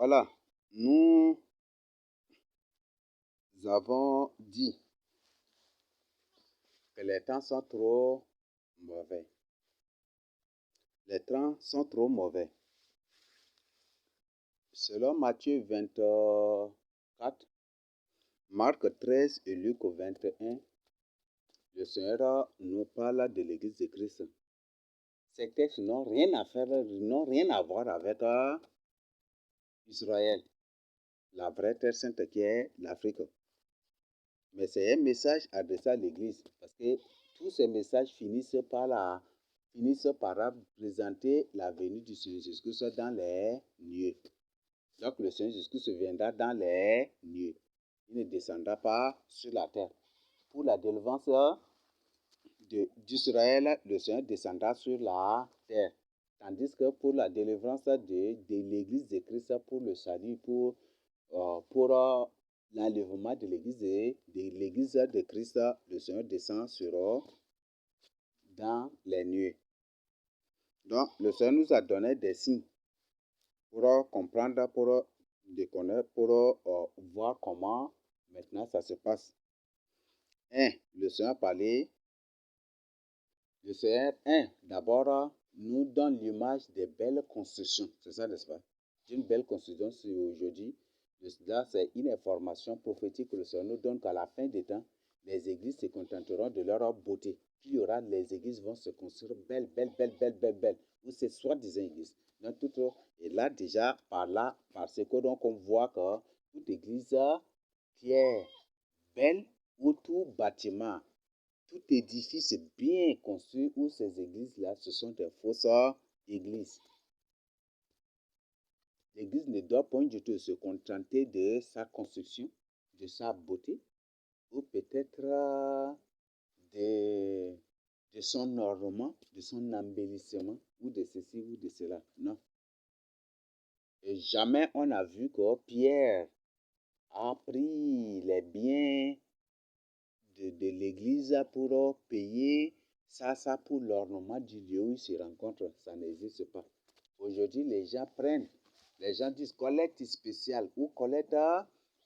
Voilà, nous avons dit que les temps sont trop mauvais. Les temps sont trop mauvais. Selon Matthieu 24, Marc 13 et Luc 21, le Seigneur nous parle de l'Église de Christ. Ces textes n'ont rien à voir avec Israël, la vraie terre sainte qui est l'Afrique. Mais c'est un message adressé à l'Église parce que tous ces messages finissent par présenter la venue du Seigneur Jésus-Christ dans les nuées. Donc le Seigneur Jésus-Christ viendra dans les nuées. Il ne descendra pas sur la terre. Pour la délivrance d'Israël, le Seigneur descendra sur la terre. Tandis que pour la délivrance de l'Église de Christ, pour le salut, pour l'enlèvement de l'Église de Christ, le Seigneur descend dans les nuées. Donc, le Seigneur nous a donné des signes pour comprendre, pour déconner, pour voir comment maintenant ça se passe. Le Seigneur a parlé. Le Seigneur, d'abord, nous donne l'image des belles constructions. C'est ça, n'est-ce pas? Une belle construction, c'est aujourd'hui. Là, c'est une information prophétique que le Seigneur nous donne qu'à la fin des temps, les églises se contenteront de leur beauté. Puis les églises vont se construire belles. Ou c'est soi-disant églises. Donc, et là, déjà, par ce que donc on voit que toute église qui est belle ou tout bâtiment, tout édifice bien construit où ces églises-là, ce sont des fausses églises. L'église ne doit point du tout se contenter de sa construction, de sa beauté, ou peut-être de son ornement, de son embellissement, ou de ceci ou de cela. Non. Et jamais on a vu que Pierre a pris les biens de l'église pour payer ça pour l'ornement du lieu où ils se rencontrent. Ça n'existe pas. Aujourd'hui, les gens disent collecte spéciale ou collecte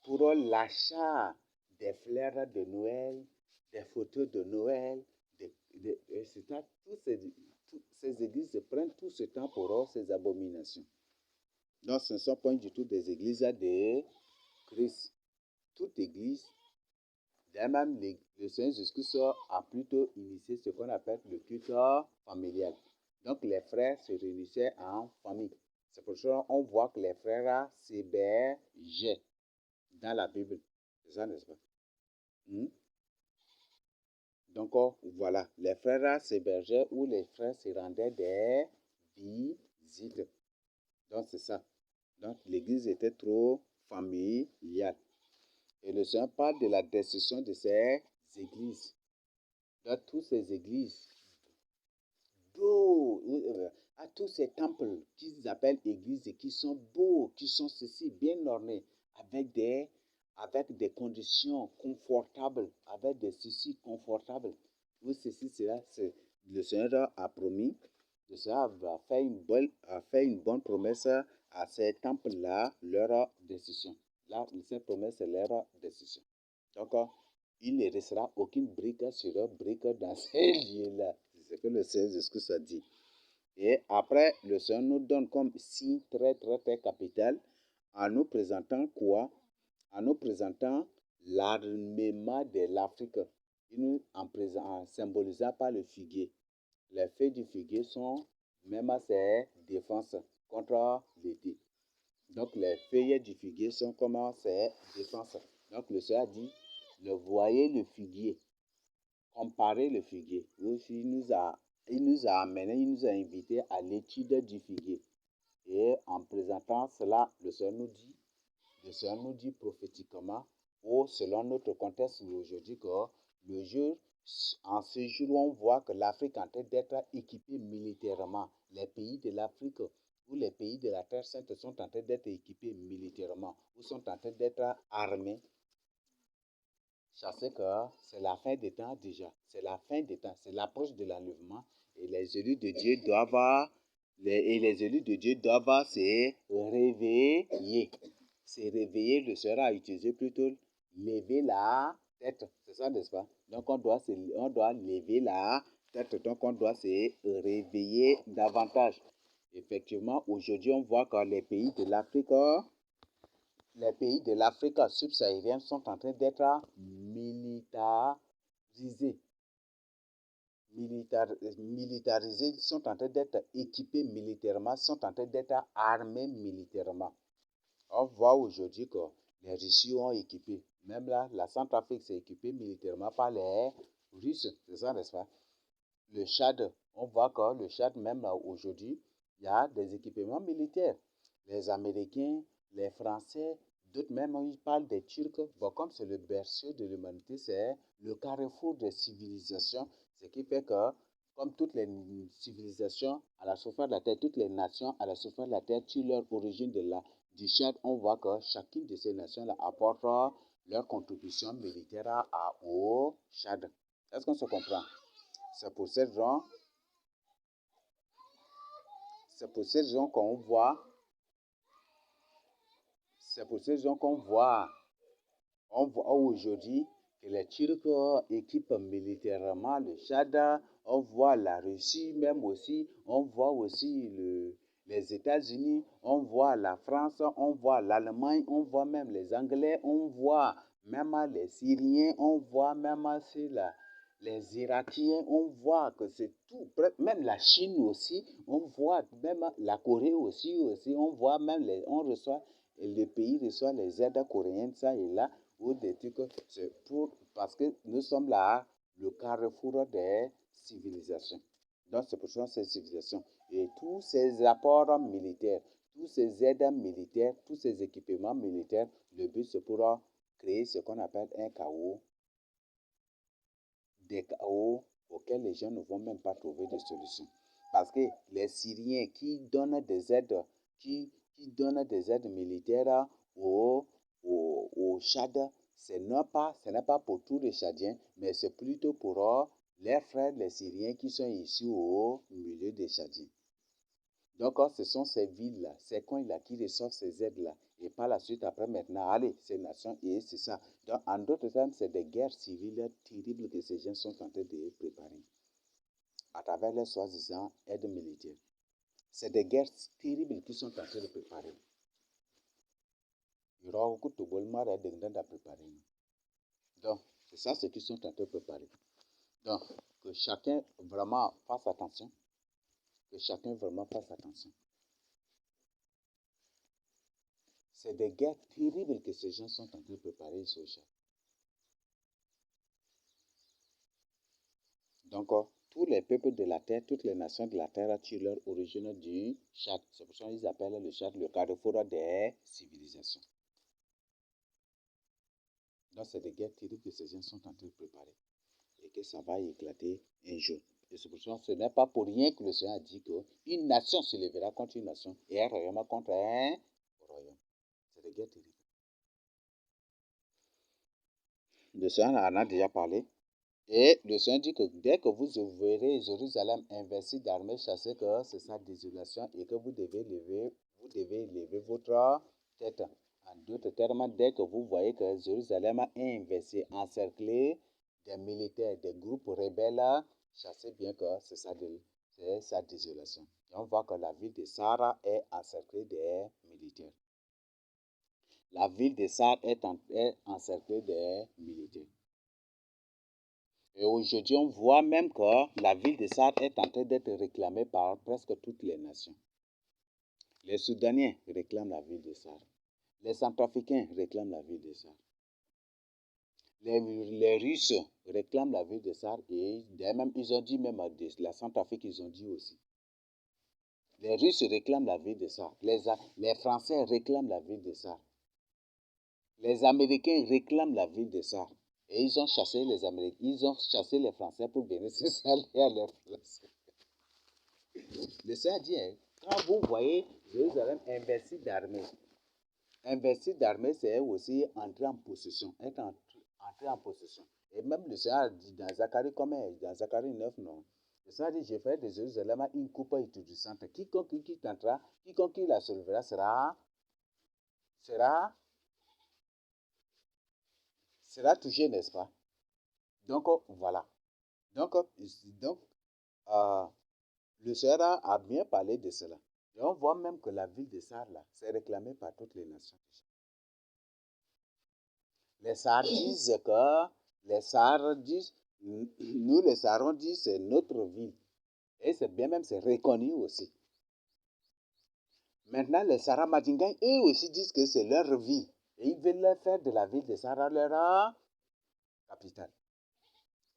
pour l'achat des fleurs de Noël, des photos de Noël, etc. Toutes ces églises prennent tout ce temps pour ces abominations. Donc, ce ne sont pas du tout des églises de Christ. Toute église, même le Seigneur Jésus-Christ a plutôt initié ce qu'on appelle le culte familial. Donc, les frères se réunissaient en famille. C'est pour ça qu'on voit que les frères s'hébergeaient dans la Bible. C'est ça, n'est-ce pas? Donc, voilà, les frères s'hébergeaient ou les frères se rendaient des visites. Donc, c'est ça. Donc, l'église était trop familiale. Et le Seigneur parle de la destruction de ces églises. Dans toutes ces églises, à tous ces temples qu'ils appellent églises et qui sont beaux, qui sont ceci, bien ornés, avec des conditions confortables, avec des ceci confortables. Ou ceci, cela, le Seigneur a promis, le Seigneur a fait une bonne promesse à ces temples-là, leur décision. Là, cette promesse, c'est leur décision. Donc, il ne restera aucune brique sur brique dans ces lieux-là. C'est ce que le Seigneur Jésus a dit. Et après, le Seigneur nous donne comme signe très capital en nous présentant quoi? En nous présentant l'armement de l'Afrique, en symbolisant par le figuier. Les feuilles du figuier sont même à ses défenses contre l'été. Donc, les feuilles du figuier sont comme ses défenses. Donc, le Seigneur dit, voyez le figuier, comparez le figuier. Aussi, il nous a invités à l'étude du figuier. Et en présentant cela, le Seigneur nous dit prophétiquement, ou selon notre contexte aujourd'hui, que en ce jour où on voit que l'Afrique est en train d'être équipée militairement, les pays de l'Afrique ou les pays de la Terre Sainte sont en train d'être équipés militairement ou sont en train d'être armés. Je sais que c'est la fin des temps déjà. C'est la fin des temps. C'est l'approche de l'enlèvement. Et les élus de Dieu doivent et les élus de Dieu doivent se réveiller. Se réveiller, le Seigneur a utilisé plutôt lever la tête. C'est ça, n'est-ce pas? Donc, on doit lever la tête. Donc, on doit se réveiller davantage. Effectivement, aujourd'hui, on voit que les pays de l'Afrique subsaharienne sont en train d'être militarisés. Militarisés, sont en train d'être équipés militairement, sont en train d'être armés militairement. On voit aujourd'hui que les Russes ont équipé, même là, la Centrafrique s'est équipée militairement par les Russes, c'est ça, n'est-ce pas? Le Tchad, on voit que le Tchad, même aujourd'hui, il y a des équipements militaires. Les Américains, les Français, d'autres même, ils parlent des Turcs. Bon, comme c'est le berceau de l'humanité, c'est le carrefour des civilisations, ce qui fait que, comme toutes les civilisations à la surface de la Terre, toutes les nations à la surface de la Terre tirent leur origine du Tchad. On voit que chacune de ces nations-là apporte leur contribution militaire au Tchad. Est-ce qu'on se comprend? C'est pour cette raison qu'on voit, on voit aujourd'hui que les Turcs équipent militairement le Tchad, on voit la Russie même aussi, on voit aussi les États-Unis, on voit la France, on voit l'Allemagne, on voit même les Anglais, on voit même les Syriens, on voit même les Irakiens, on voit que c'est tout, même la Chine aussi, on voit même la Corée aussi, on voit même on reçoit, le pays reçoit les aides coréennes, ça et là, ou des trucs, c'est parce que nous sommes là, le carrefour des civilisations. Donc c'est pour ça ces civilisations. Et tous ces apports militaires, tous ces aides militaires, tous ces équipements militaires, le but c'est pour créer ce qu'on appelle un chaos, des chaos auxquels les gens ne vont même pas trouver de solution. Parce que les Syriens qui donnent des aides, donnent des aides militaires au Tchad, ce n'est pas pour tous les Tchadiens, mais c'est plutôt pour les frères, les Syriens qui sont ici au milieu des Tchadiens. Donc, ce sont ces villes-là, ces coins-là qui reçoivent ces aides-là. Et par la suite, après, maintenant, allez, ces nations, et c'est ça. Donc, en d'autres termes, c'est des guerres civiles terribles que ces gens sont en train de préparer à travers les soi-disant aides militaires. C'est des guerres terribles qu'ils sont en train de préparer. Il y aura beaucoup de bolmar et de préparer. Donc, c'est ça ce qu'ils sont en train de préparer. Donc, que chacun vraiment fasse attention. Que chacun vraiment fasse attention. C'est des guerres terribles que ces gens sont en train de préparer ici au Tchad. Donc, tous les peuples de la terre, toutes les nations de la terre tirent leur origine du Tchad. C'est pour ça qu'ils appellent le Tchad le carrefour des civilisations. Donc, c'est des guerres terribles que ces gens sont en train de préparer et que ça va éclater un jour. Et c'est pour ça que ce n'est pas pour rien que le Seigneur a dit qu'une nation se lèvera contre une nation et un royaume contre un royaume. C'est des guerres terribles. Le Seigneur en a déjà parlé. Et le Seigneur dit que dès que vous verrez Jérusalem investie d'armées chassées, que c'est sa désolation et que vous devez lever votre tête. En d'autres termes, dès que vous voyez que Jérusalem est investie, encerclée des militaires, des groupes rebelles, chassez bien que c'est sa désolation. Et on voit que la ville de Sarah est encerclée des militaires. La ville de Sarah est encerclée des militaires. Et aujourd'hui, on voit même que la ville de Sarre est en train d'être réclamée par presque toutes les nations. Les Soudaniens réclament la ville de Sarre. Les Centrafricains réclament la ville de Sarre. Les Russes réclament la ville de Sarre et même, ils ont dit même à la Centrafrique, ils ont dit aussi. Les Russes réclament la ville de Sarre. Les Français réclament la ville de Sarre. Les Américains réclament la ville de Sarre. Et ils ont chassé les Américains, ils ont chassé les Français pour venir s'installer à leur place. Le Seigneur dit, quand vous voyez Jérusalem investie d'armée, c'est aussi entrer en possession, entrer en possession. Et même le Seigneur dit dans Zacharie, dans Zacharie 9, non, Ça dit, je ferai de Jérusalem une coupe étourdissante. Quiconque qui tentera, quiconque qui la soulevera sera touché, n'est-ce pas? Donc, voilà. Donc, donc euh, le Seigneur a bien parlé de cela. Et on voit même que la ville de Sar, là, c'est réclamée par toutes les nations. Les Sars disent que, les Sars disent, nous les Sarons disent c'est notre ville. Et c'est bien même, c'est reconnu aussi. Maintenant, les Saramadingan, eux aussi disent que c'est leur ville. Et ils veulent faire de la ville de Sara leur capitale.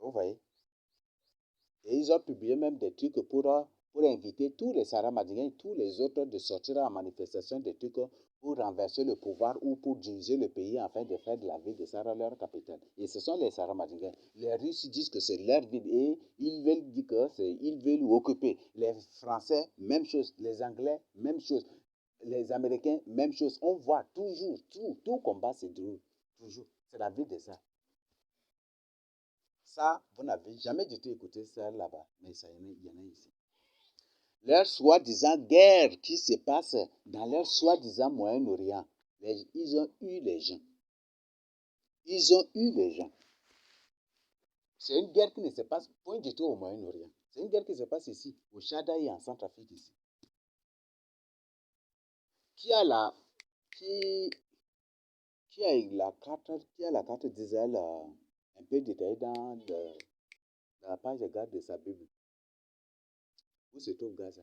Vous voyez? Et ils ont publié même des trucs pour inviter tous les Saramadingan et tous les autres de sortir en manifestation des trucs pour renverser le pouvoir ou pour diriger le pays afin de faire de la ville de Sara leur capitale. Et ce sont les Saramadingan. Les Russes disent que c'est leur ville et ils veulent dire qu'ils veulent occuper. Les Français, même chose. Les Anglais, même chose. Les Américains, même chose. On voit toujours, tout combat se déroule. Toujours. C'est la ville de ça. Ça, vous n'avez jamais du tout écouté ça là-bas, mais ça, il y en a ici. Leur soi-disant guerre qui se passe dans leur soi-disant Moyen-Orient, ils ont eu les gens. Ils ont eu les gens. C'est une guerre qui ne se passe point du tout au Moyen-Orient. C'est une guerre qui se passe ici, au Tchad et en Centrafrique ici. Qui a la, qui a la carte d'Israël un peu détaillée dans la page de garde de sa Bible? Où se trouve Gaza?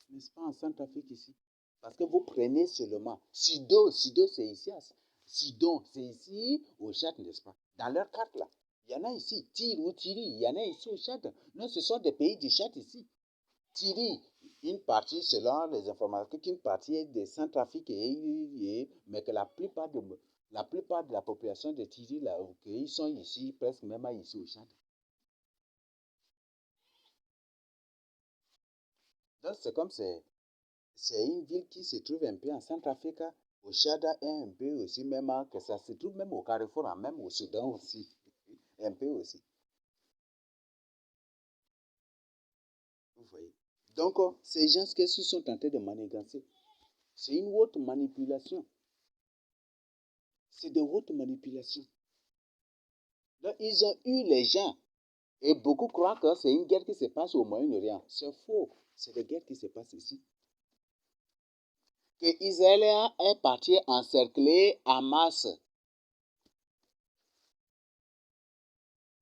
N'est-ce pas en Centrafrique ici? Parce que vous prenez seulement Sido c'est ici. Sidon, c'est ici au Tchad, n'est-ce pas? Dans leur carte là. Il y en a ici. Tir ou Tiri, il y en a ici au Tchad. Non, ce sont des pays du Tchad ici. Tiri, une partie, selon les informations, qu'une partie est de Centrafrique, mais que la plupart de la population de Tiri, là, ils sont ici, presque même ici au Tchad. Donc, c'est comme c'est une ville qui se trouve un peu en Centrafrique, au Tchad et un peu aussi, même que ça se trouve même au Carrefour, même au Soudan aussi, un peu aussi. Vous voyez. Donc, ces gens, qu'est-ce qu'ils sont tentés de manigancer? C'est une haute manipulation. C'est de haute manipulation. Donc, ils ont eu les gens. Et beaucoup croient que c'est une guerre qui se passe au Moyen-Orient. C'est faux. C'est des guerres qui se passent ici. Que Israël est parti encercler Hamas.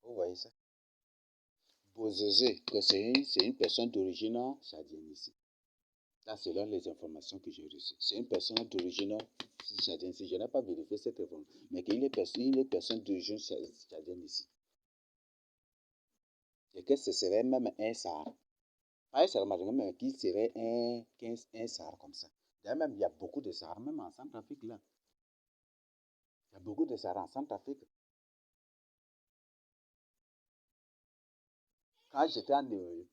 Vous voyez ça? Bozozé, que c'est une personne d'origine tchadienne ici. Là, selon les informations que j'ai reçues. C'est une personne d'origine tchadienne ici. Je n'ai pas vérifié cette information, mais qu'il est personne d'origine tchadienne ici. Et que ce serait même un Sahara. Pas un Sahara, mais qui serait un Sahara comme ça. D'ailleurs, même, il y a beaucoup de Sahara, même en Centrafrique, là. Il y a beaucoup de Sahara en Centrafrique. Quand j'étais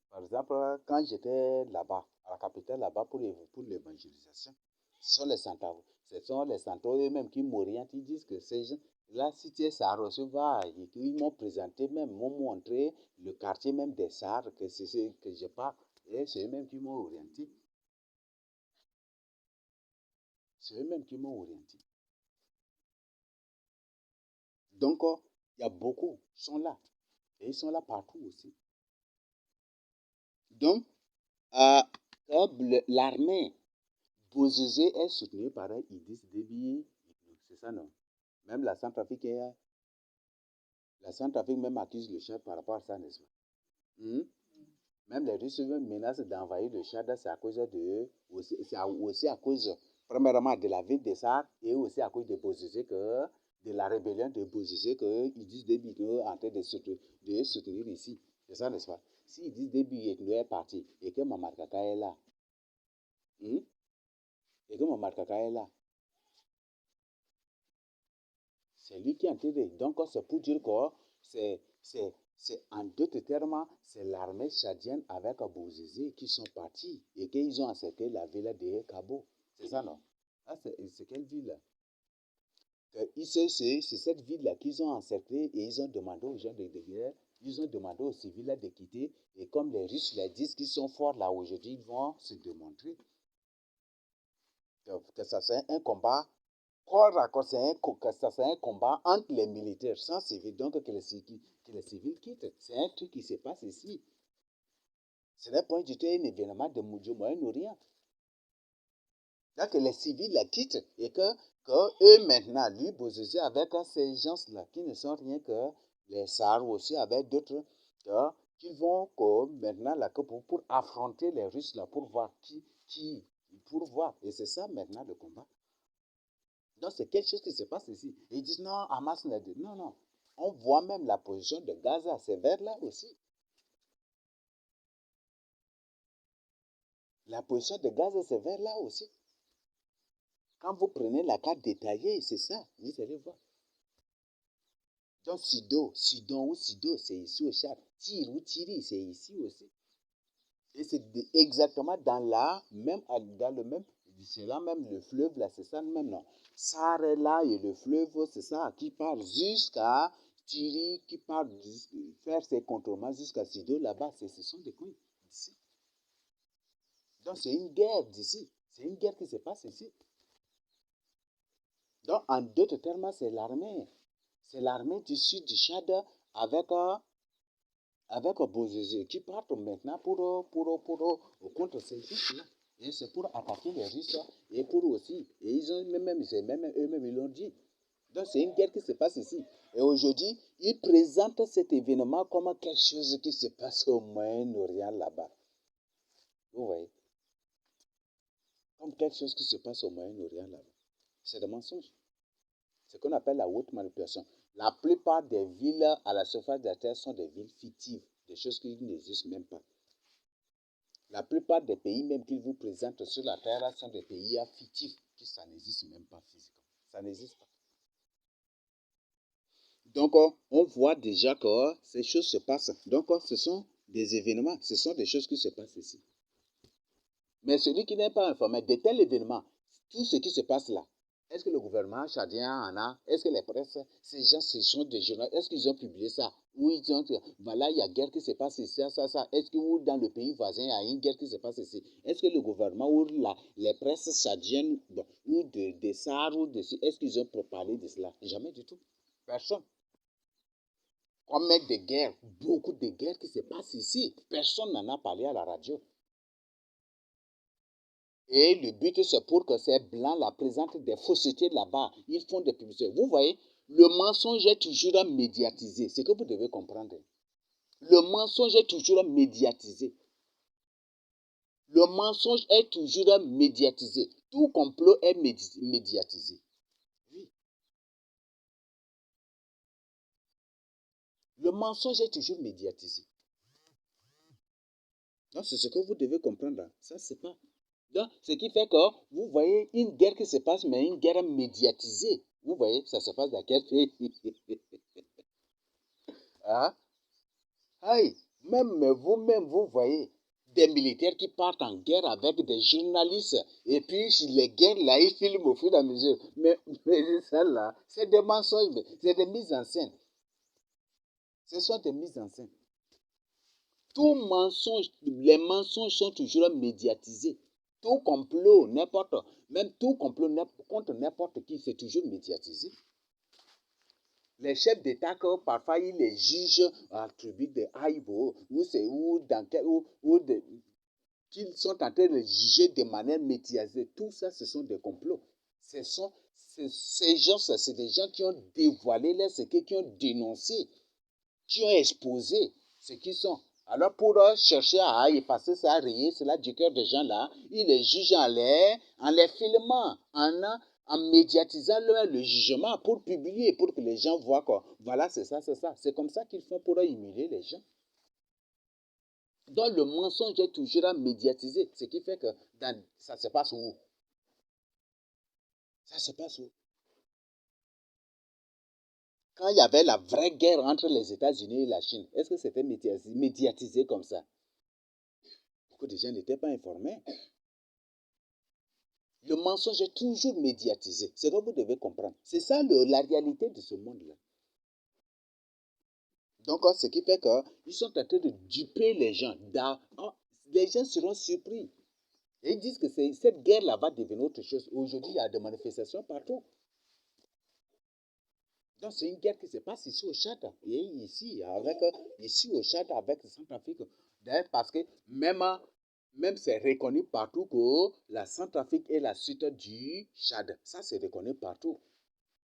par exemple, quand j'étais là-bas, à la capitale là-bas pour l'évangélisation, ce sont les centraux eux-mêmes qui m'orientent, ils disent que ces gens, là, si tu es Sahara, ils m'ont présenté même, m'ont montré le quartier même des Sahara, que c'est ce que je parle, et c'est eux-mêmes qui m'ont orienté. C'est eux-mêmes qui m'ont orienté. Donc, il y a beaucoup, ils sont là, et ils sont là partout aussi. Donc, l'armée Bozizé est soutenu par Idriss Déby, c'est ça non? Même la Centrafrique même accuse le Tchad par rapport à ça, n'est-ce pas? Même les Russes menacent d'envahir le Tchad, c'est à cause aussi à cause, premièrement, de la ville de Sar et aussi à cause de Bozizé de la rébellion de Bozizé que Idriss Déby est en train de soutenir ici. C'est ça, n'est-ce pas? Si Idriss Déby est parti et que Mamar Kaka est là, et que Mamar Kaka est là, c'est lui qui est enterré. Donc, c'est pour dire que c'est en d'autres termes, c'est l'armée tchadienne avec Abouzizé qui sont partis et qu'ils ont encerclé la ville de Kabo. C'est ça, non? Ah, c'est quelle ville? C'est cette ville-là qu'ils ont encerclée et ils ont demandé aux gens de guerre Ils ont demandé aux civils de quitter. Et comme les Russes leur disent qu'ils sont forts là aujourd'hui, ils vont se démontrer. Donc, que ça soit un combat corps à corps, que ça soit un combat entre les militaires sans civils, donc que les civils quittent. C'est un truc qui se passe ici. Ce n'est pas du tout un événement de Moyen-Orient. Donc les civils la quittent et que eux maintenant, lui, Bozizé, avec ces gens-là qui ne sont rien que les Sars aussi, avec d'autres, qui vont maintenant là, pour affronter les Russes là, pour voir pour voir. Et c'est ça maintenant le combat. Donc c'est quelque chose qui se passe ici. Et ils disent non, Hamas n'a dit non, non. On voit même la position de Gaza, c'est vers là aussi. La position de Gaza, c'est vers là aussi. Quand vous prenez la carte détaillée, c'est ça, vous allez voir. Donc Sidon ou Sido, c'est ici au Tchad. Tir ou Tiri, c'est ici aussi. Et c'est exactement dans le même, c'est là même le fleuve, là, c'est ça même, non. Sarre là et le fleuve, c'est ça, qui part jusqu'à Tiri, qui part faire ses contournements jusqu'à Sido, là-bas, ce sont des coins ici. Donc c'est une guerre d'ici. C'est une guerre qui se passe ici. Donc en d'autres termes, c'est l'armée. C'est l'armée du sud du Tchad avec Bozizé qui partent maintenant contre ces Russes-là. Et c'est pour attaquer les Russes et pour aussi. Et ils ont eux-mêmes, ils l'ont dit. Donc c'est une guerre qui se passe ici. Et aujourd'hui, ils présentent cet événement comme quelque chose qui se passe au Moyen-Orient là-bas. Vous voyez? Comme quelque chose qui se passe au Moyen-Orient là-bas. C'est des mensonges. C'est ce qu'on appelle la haute manipulation. La plupart des villes à la surface de la Terre sont des villes fictives, des choses qui n'existent même pas. La plupart des pays même qu'ils vous présentent sur la Terre sont des pays fictifs, qui ça n'existe même pas physiquement. Ça n'existe pas. Donc, on voit déjà que ces choses se passent. Donc, ce sont des événements, ce sont des choses qui se passent ici. Mais celui qui n'est pas informé de tel événement, tout ce qui se passe là, est-ce que le gouvernement tchadien en a? Est-ce que les presses, ces gens, ce sont des journaux, est-ce qu'ils ont publié ça? Ou ils ont dit, voilà, il y a guerre qui se passe ici, ça. Est-ce que ou dans le pays voisin, il y a une guerre qui se passe ici? Est-ce que le gouvernement ou les presses tchadiennes, bon, ou des SAR, ou est-ce qu'ils ont parlé de cela? Jamais du tout. Personne. Comme mec de guerre, beaucoup de guerres qui se passent ici. Personne n'en a parlé à la radio. Et le but, c'est pour que ces blancs-là présentent des faussetés là-bas. Ils font des publicités. Vous voyez, le mensonge est toujours médiatisé. C'est ce que vous devez comprendre. Le mensonge est toujours médiatisé. Le mensonge est toujours médiatisé. Tout complot est médiatisé. Oui. Le mensonge est toujours médiatisé. Donc, c'est ce que vous devez comprendre. Ça, c'est pas. Donc, ce qui fait que vous voyez une guerre qui se passe, mais une guerre médiatisée. Vous voyez, ça se passe dans quel pays? Hein? Hey, même vous-même, vous voyez des militaires qui partent en guerre avec des journalistes. Et puis, les guerres, là, ils filment au fur et à mesure. Mais ça, là, c'est des mensonges, c'est des mises en scène. Ce sont des mises en scène. Tout mensonge, les mensonges sont toujours médiatisés. Tout complot, même tout complot contre n'importe qui, c'est toujours médiatisé. Les chefs d'État, parfois, ils les jugent en tribut de Haïbo, qu'ils sont en train de les juger de manière médiatisée. Tout ça, ce sont des complots. Ces gens, c'est des gens qui ont dévoilé les secrets, qui ont dénoncé, qui ont exposé ce qu'ils sont. Alors, pour chercher à effacer ça, à rayer cela du cœur des gens là, ils les jugent en les filmant, en médiatisant le jugement pour publier, pour que les gens voient quoi. Voilà, c'est ça, c'est ça. C'est comme ça qu'ils font pour humilier les gens. Donc, le mensonge est toujours médiatisé, ce qui fait que ça se passe où? Ça se passe où? Quand il y avait la vraie guerre entre les États-Unis et la Chine, est-ce que c'était médiatisé comme ça? Beaucoup de gens n'étaient pas informés. Le mensonge est toujours médiatisé. C'est ce que vous devez comprendre. C'est ça la réalité de ce monde-là. Donc, ce qui fait qu'ils sont en train de duper les gens. Les gens seront surpris. Et ils disent que cette guerre-là va devenir autre chose. Aujourd'hui, il y a des manifestations partout. Donc, c'est une guerre qui se passe ici au Tchad. Et ici au Tchad avec le Centrafrique. D'ailleurs, parce que même c'est reconnu partout que la Centrafrique est la suite du Tchad. Ça, c'est reconnu partout.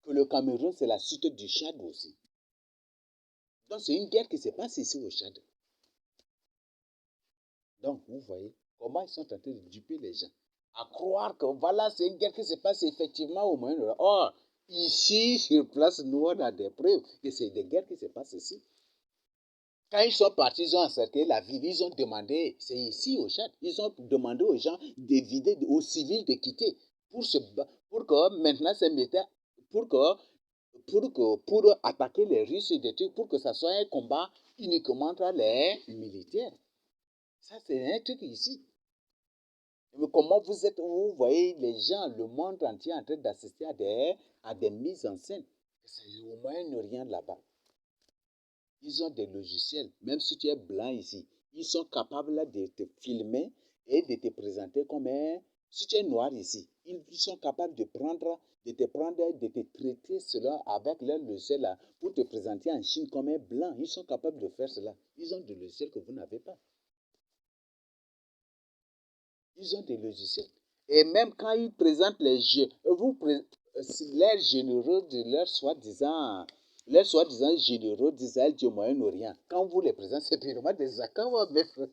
Que le Cameroun, c'est la suite du Tchad aussi. Donc, c'est une guerre qui se passe ici au Tchad. Donc, vous voyez comment ils sont en train de duper les gens. À croire que voilà, c'est une guerre qui se passe effectivement au Moyen-Orient. Or, ici, sur place, nous, on a des preuves que c'est des guerres qui se passent ici. Quand ils sont partis, ils ont encerclé la ville, ils ont demandé, c'est ici au Tchad, ils ont demandé aux gens d'éviter, aux civils de quitter pour que maintenant ces militaires, pour attaquer les Russes et des trucs, pour que ça soit un combat uniquement entre les militaires. Ça, c'est un truc ici. Mais comment vous voyez les gens, le monde entier en train d'assister à des mises en scène. C'est au Moyen-Orient là-bas. Ils ont des logiciels, même si tu es blanc ici, ils sont capables de te filmer et de te présenter comme un... Si tu es noir ici, ils sont capables de te prendre, de te traiter cela avec leur logiciel là, pour te présenter en Chine comme un blanc. Ils sont capables de faire cela. Ils ont des logiciels que vous n'avez pas. Ils ont des logiciels. Et même quand ils présentent les jeux, leurs généraux de leurs soi-disant généraux d'Israël du Moyen-Orient, quand vous les présentez, c'est purement des Akawa, mes frères.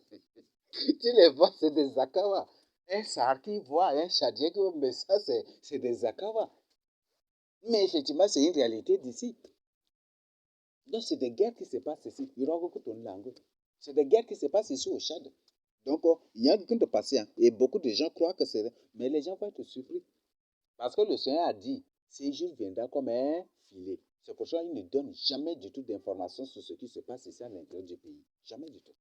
Tu les vois, c'est des Akawa. Un Sarki voit un Chadien, mais ça, c'est des Akawa. Mais effectivement, c'est une réalité d'ici. Donc, c'est des guerres qui se passent ici. C'est des guerres qui se passent ici au Tchad. Donc, il y a quelqu'un de patient. Et beaucoup de gens croient que c'est... Mais les gens vont être surpris. Parce que le Seigneur a dit, ces jours viendra comme un filet. C'est pour ça qu'il ne donne jamais du tout d'informations sur ce qui se passe ici à l'intérieur du pays. Jamais du tout.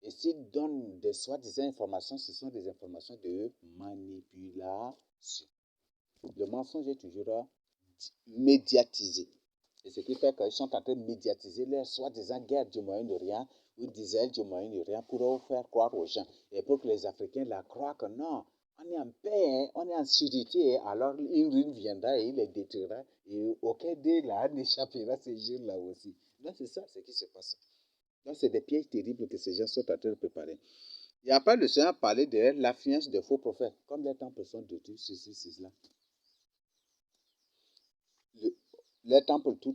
Et s'il donne des soi-disant informations, ce sont des informations de manipulation. Le mensonge est toujours médiatisé. Et ce qui fait qu'ils sont en train de médiatiser leur soi-disant guerre du Moyen-Orient ou d'Israël du Moyen-Orient pour faire croire aux gens. Et pour que les Africains la croient que non, on est en paix, hein, on est en sécurité, alors une rune viendra et il les détruira. Et aucun d'eux là n'échappera ces jours-là aussi. Donc c'est ça ce qui se passe. Donc c'est des pièges terribles que ces gens sont en train de préparer. Et après, le Seigneur a parlé de l'affluence des faux prophètes. Comme les temples sont détruits, ceci, cela. Les temples, tout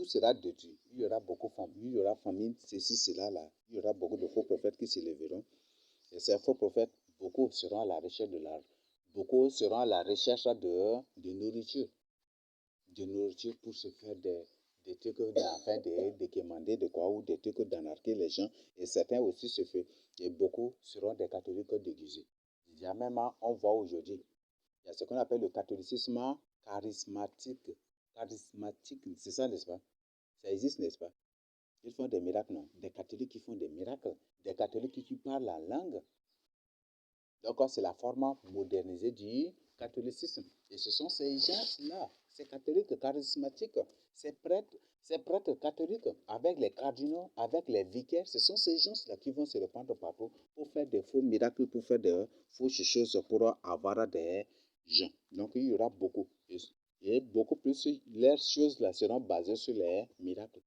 sera détruit. Il y aura beaucoup de famine, il y aura famine, ceci, cela, là. Il y aura beaucoup de faux prophètes qui s'élèveront. Et ces faux prophètes, beaucoup seront à la recherche de l'argent. Beaucoup seront à la recherche de nourriture. De nourriture pour se faire des trucs afin de commander de quoi ou des trucs d'anarquer les gens. Et certains aussi se font. Et beaucoup seront des catholiques déguisés. Il y a même, on voit aujourd'hui, il y a ce qu'on appelle le catholicisme charismatique. Charismatique, c'est ça, n'est-ce pas? Ça existe, n'est-ce pas? Ils font des miracles, non? Des catholiques qui font des miracles. Des catholiques qui parlent la langue. Donc, c'est la forme modernisée du catholicisme. Et ce sont ces gens-là, ces catholiques charismatiques, ces prêtres catholiques, avec les cardinaux, avec les vicaires, ce sont ces gens-là qui vont se répandre partout pour faire des faux miracles, pour faire des fausses choses, pour avoir des gens. Donc, il y aura beaucoup. Et beaucoup plus, les choses là seront basées sur les miracles.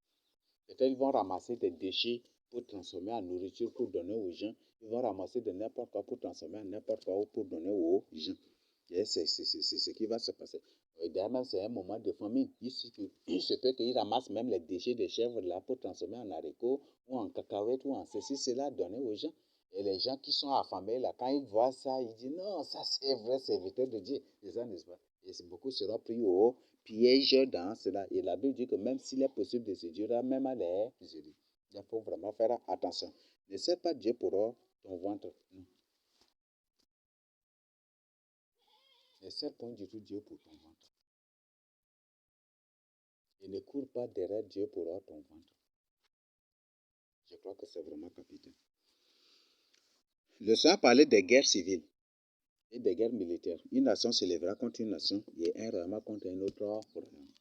Peut-être ils vont ramasser des déchets pour transformer en nourriture, pour donner aux gens. Ils vont ramasser de n'importe quoi pour transformer en n'importe quoi ou pour donner aux gens. Et c'est ce qui va se passer. Et d'ailleurs, c'est un moment de famine. Il se peut qu'ils ramassent même les déchets des chèvres là pour transformer en haricots ou en cacahuètes ou en ceci, cela, donner aux gens. Et les gens qui sont affamés là, quand ils voient ça, ils disent non, ça c'est vrai serviteur de Dieu. C'est ça, n'est-ce pas? Et beaucoup seront pris au piège dans cela. Et la Bible dit que même s'il est possible de séduire, même à les séduire. Il faut vraiment faire attention. Ne sers pas Dieu pour ton ventre. Non. Ne sers point du tout Dieu pour ton ventre. Et ne cours pas derrière Dieu pour ton ventre. Je crois que c'est vraiment capital. Le Seigneur parlait des guerres civiles et des guerres militaires. Une nation se lèvera contre une nation et un royaume contre un autre royaume.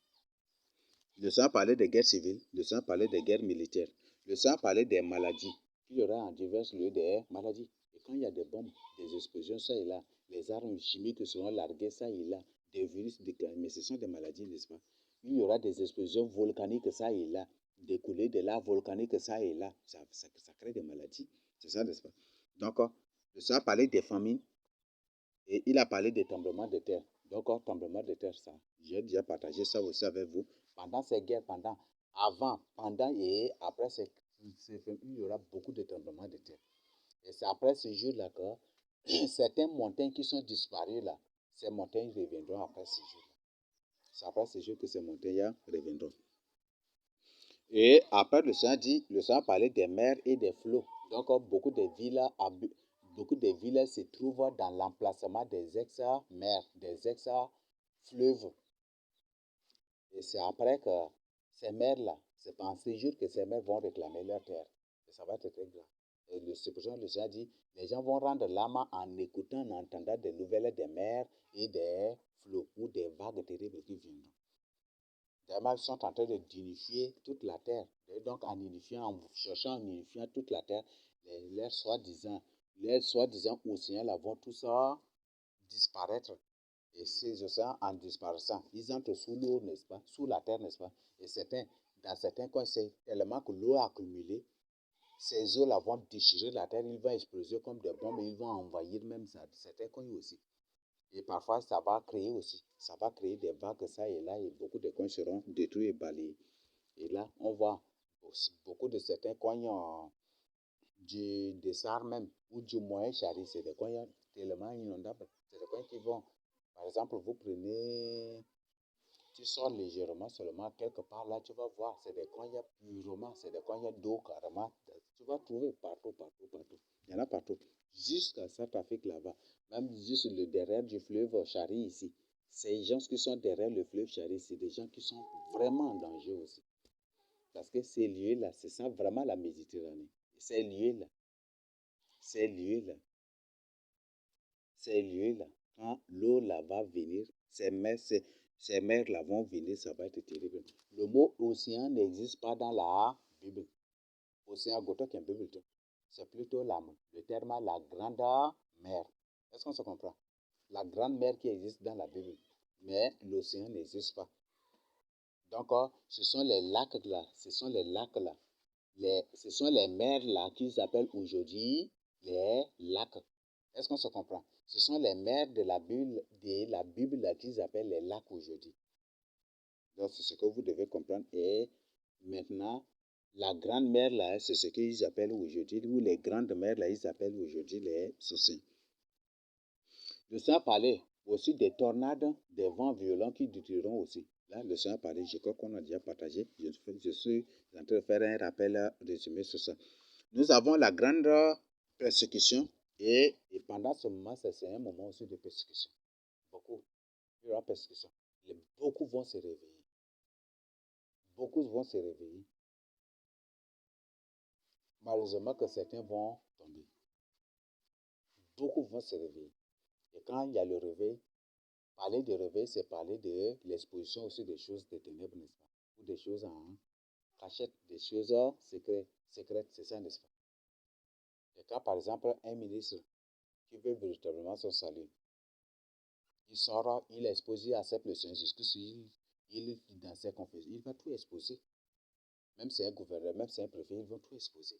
Le Seigneur parlait des guerres civiles, le Seigneur parlait des guerres militaires. Le Seigneur parlait des maladies. Il y aura en divers lieux des maladies. Et quand il y a des bombes, des explosions, ça et là, les armes chimiques seront larguées, ça et là, des virus déclarés, mais ce sont des maladies, n'est-ce pas? Il y aura des explosions volcaniques, ça et là, des coulées de lave volcanique, ça et là. Ça crée des maladies. C'est ça, n'est-ce pas? Donc, le Seigneur parlait des famines et il a parlé des tremblements de terre. Donc, tremblement de terre, ça, j'ai déjà partagé ça aussi avec vous. Pendant ces guerres, avant, pendant et après, il y aura beaucoup de tremblements de terre. Et c'est après ce jour-là que certaines montagnes qui sont disparues là, ces montagnes reviendront après ce jour-là. C'est après ce jour que ces montagnes reviendront. Et après, le Seigneur parlait des mers et des flots. Donc, beaucoup de villes se trouvent dans l'emplacement des ex-mers, des ex-fleuves. Et c'est après que ces mers-là, c'est en ces jours que ces mers vont réclamer leur terre. Et ça va être très grave. Et c'est pour ça que le Seigneur dit, les gens vont rendre l'âme en écoutant, en entendant des nouvelles des mers et des flots ou des vagues terribles qui viendront. Ils sont en train d'unifier toute la terre. Et donc, en cherchant à unifier toute la terre, les soi-disant océans là vont tous disparaître. Et ces océans, en disparaissant, ils entrent sous l'eau, n'est-ce pas? Sous la terre, n'est-ce pas? Et dans certains coins, c'est tellement que l'eau a accumulé. Ces eaux là vont déchirer la terre, ils vont exploser comme des bombes et ils vont envahir même certains coins aussi. Et parfois, ça va créer des vagues, ça et là, et beaucoup de coins seront détruits et balayés. Et là, on voit beaucoup de certains coins des SAR même, ou du moyen Chari, c'est des coins tellement inondables. C'est des coins qui vont, par exemple, vous prenez, tu sors légèrement seulement quelque part, là, tu vas voir, c'est des coins purement, c'est des coins d'eau carrément. Tu vas trouver partout, partout, partout. Il y en a partout. Jusqu'à cette Afrique là-bas. Même juste le derrière du fleuve Chari ici. Ces gens qui sont derrière le fleuve Chari, c'est des gens qui sont vraiment en danger aussi. Parce que ces lieux-là, c'est ça vraiment la Méditerranée. Ces lieux-là, ces lieux-là, ces lieux-là, quand l'eau là va venir, ces mers là vont venir, ça va être terrible. Le mot océan n'existe pas dans la Bible. Océan goto qui est Bible. C'est plutôt le terme la grande mer. Est-ce qu'on se comprend? La grande mer qui existe dans la Bible. Mais l'océan n'existe pas. Donc, ce sont les lacs là, ce sont les mers là qu'ils appellent aujourd'hui les lacs. Est-ce qu'on se comprend? Ce sont les mers de la Bible là qu'ils appellent les lacs aujourd'hui. Donc, c'est ce que vous devez comprendre. Et maintenant, la grande mer là, c'est ce qu'ils appellent aujourd'hui, ou les grandes mers là, ils appellent aujourd'hui les océans. Le Seigneur parlait aussi des tornades, des vents violents qui détruiront aussi. Là, le Seigneur parlait, je crois qu'on a déjà partagé. Je suis en train de faire un rappel résumé sur ça. Nous avons la grande persécution et pendant ce moment, c'est un moment aussi de persécution. Beaucoup. Il y aura persécution. Beaucoup vont se réveiller. Beaucoup vont se réveiller. Malheureusement que certains vont tomber. Beaucoup vont se réveiller. Et quand il y a le réveil, parler de réveil, c'est parler de l'exposition aussi des choses des ténèbres, n'est-ce pas? Ou des choses en cachette, des choses secrètes, c'est ça, n'est-ce pas? Et quand, par exemple, un ministre qui veut véritablement son salut, il sort, il expose, il accepte le Saint-Jésus, il dans ses confessions, il va tout exposer. Même si c'est un gouverneur, même si c'est un préfet, ils vont tout exposer.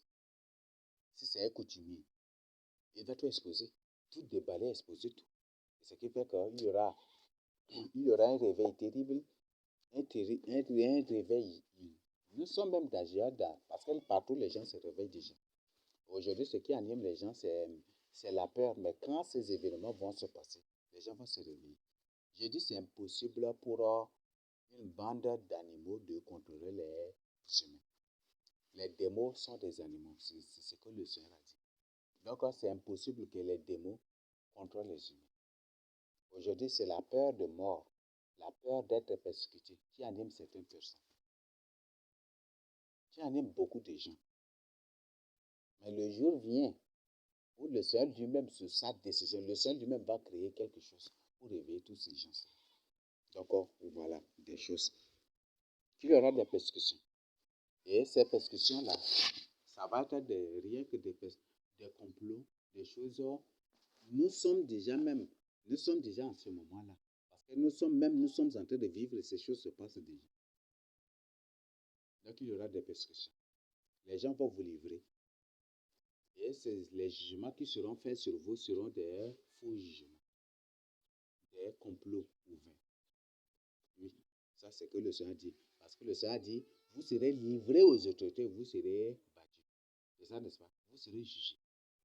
Si c'est un coutumier, il va tout exposer. Tout déballer, exposer tout. Ce qui fait qu'il y aura un réveil terrible, un réveil. Nous sommes même dans parce que partout les gens se réveillent déjà. Aujourd'hui, ce qui anime les gens, c'est la peur. Mais quand ces événements vont se passer, les gens vont se réveiller. J'ai dit c'est impossible pour une bande d'animaux de contrôler les humains. Les démons sont des animaux, c'est ce que le Seigneur a dit. Donc, c'est impossible que les démons contrôlent les humains. Aujourd'hui, c'est la peur de mort, la peur d'être persécuté qui anime certaines personnes, qui anime beaucoup de gens. Mais le jour vient où le Seigneur lui-même, sur sa décision, le Seigneur lui-même va créer quelque chose pour réveiller tous ces gens-là. Donc, voilà des choses. qu'il y aura des persécutions. Et ces persécutions-là, ça va être rien que des complots, des choses. Nous sommes déjà en ce moment-là. Parce que nous sommes en train de vivre et ces choses se passent déjà. Donc il y aura des persécutions. Les gens vont vous livrer. Et les jugements qui seront faits sur vous seront des faux jugements, des complots ouverts. Oui, ça c'est ce que le Seigneur dit. Parce que le Seigneur dit, vous serez livrés aux autorités, vous serez battus. C'est ça, n'est-ce pas? Vous serez jugés.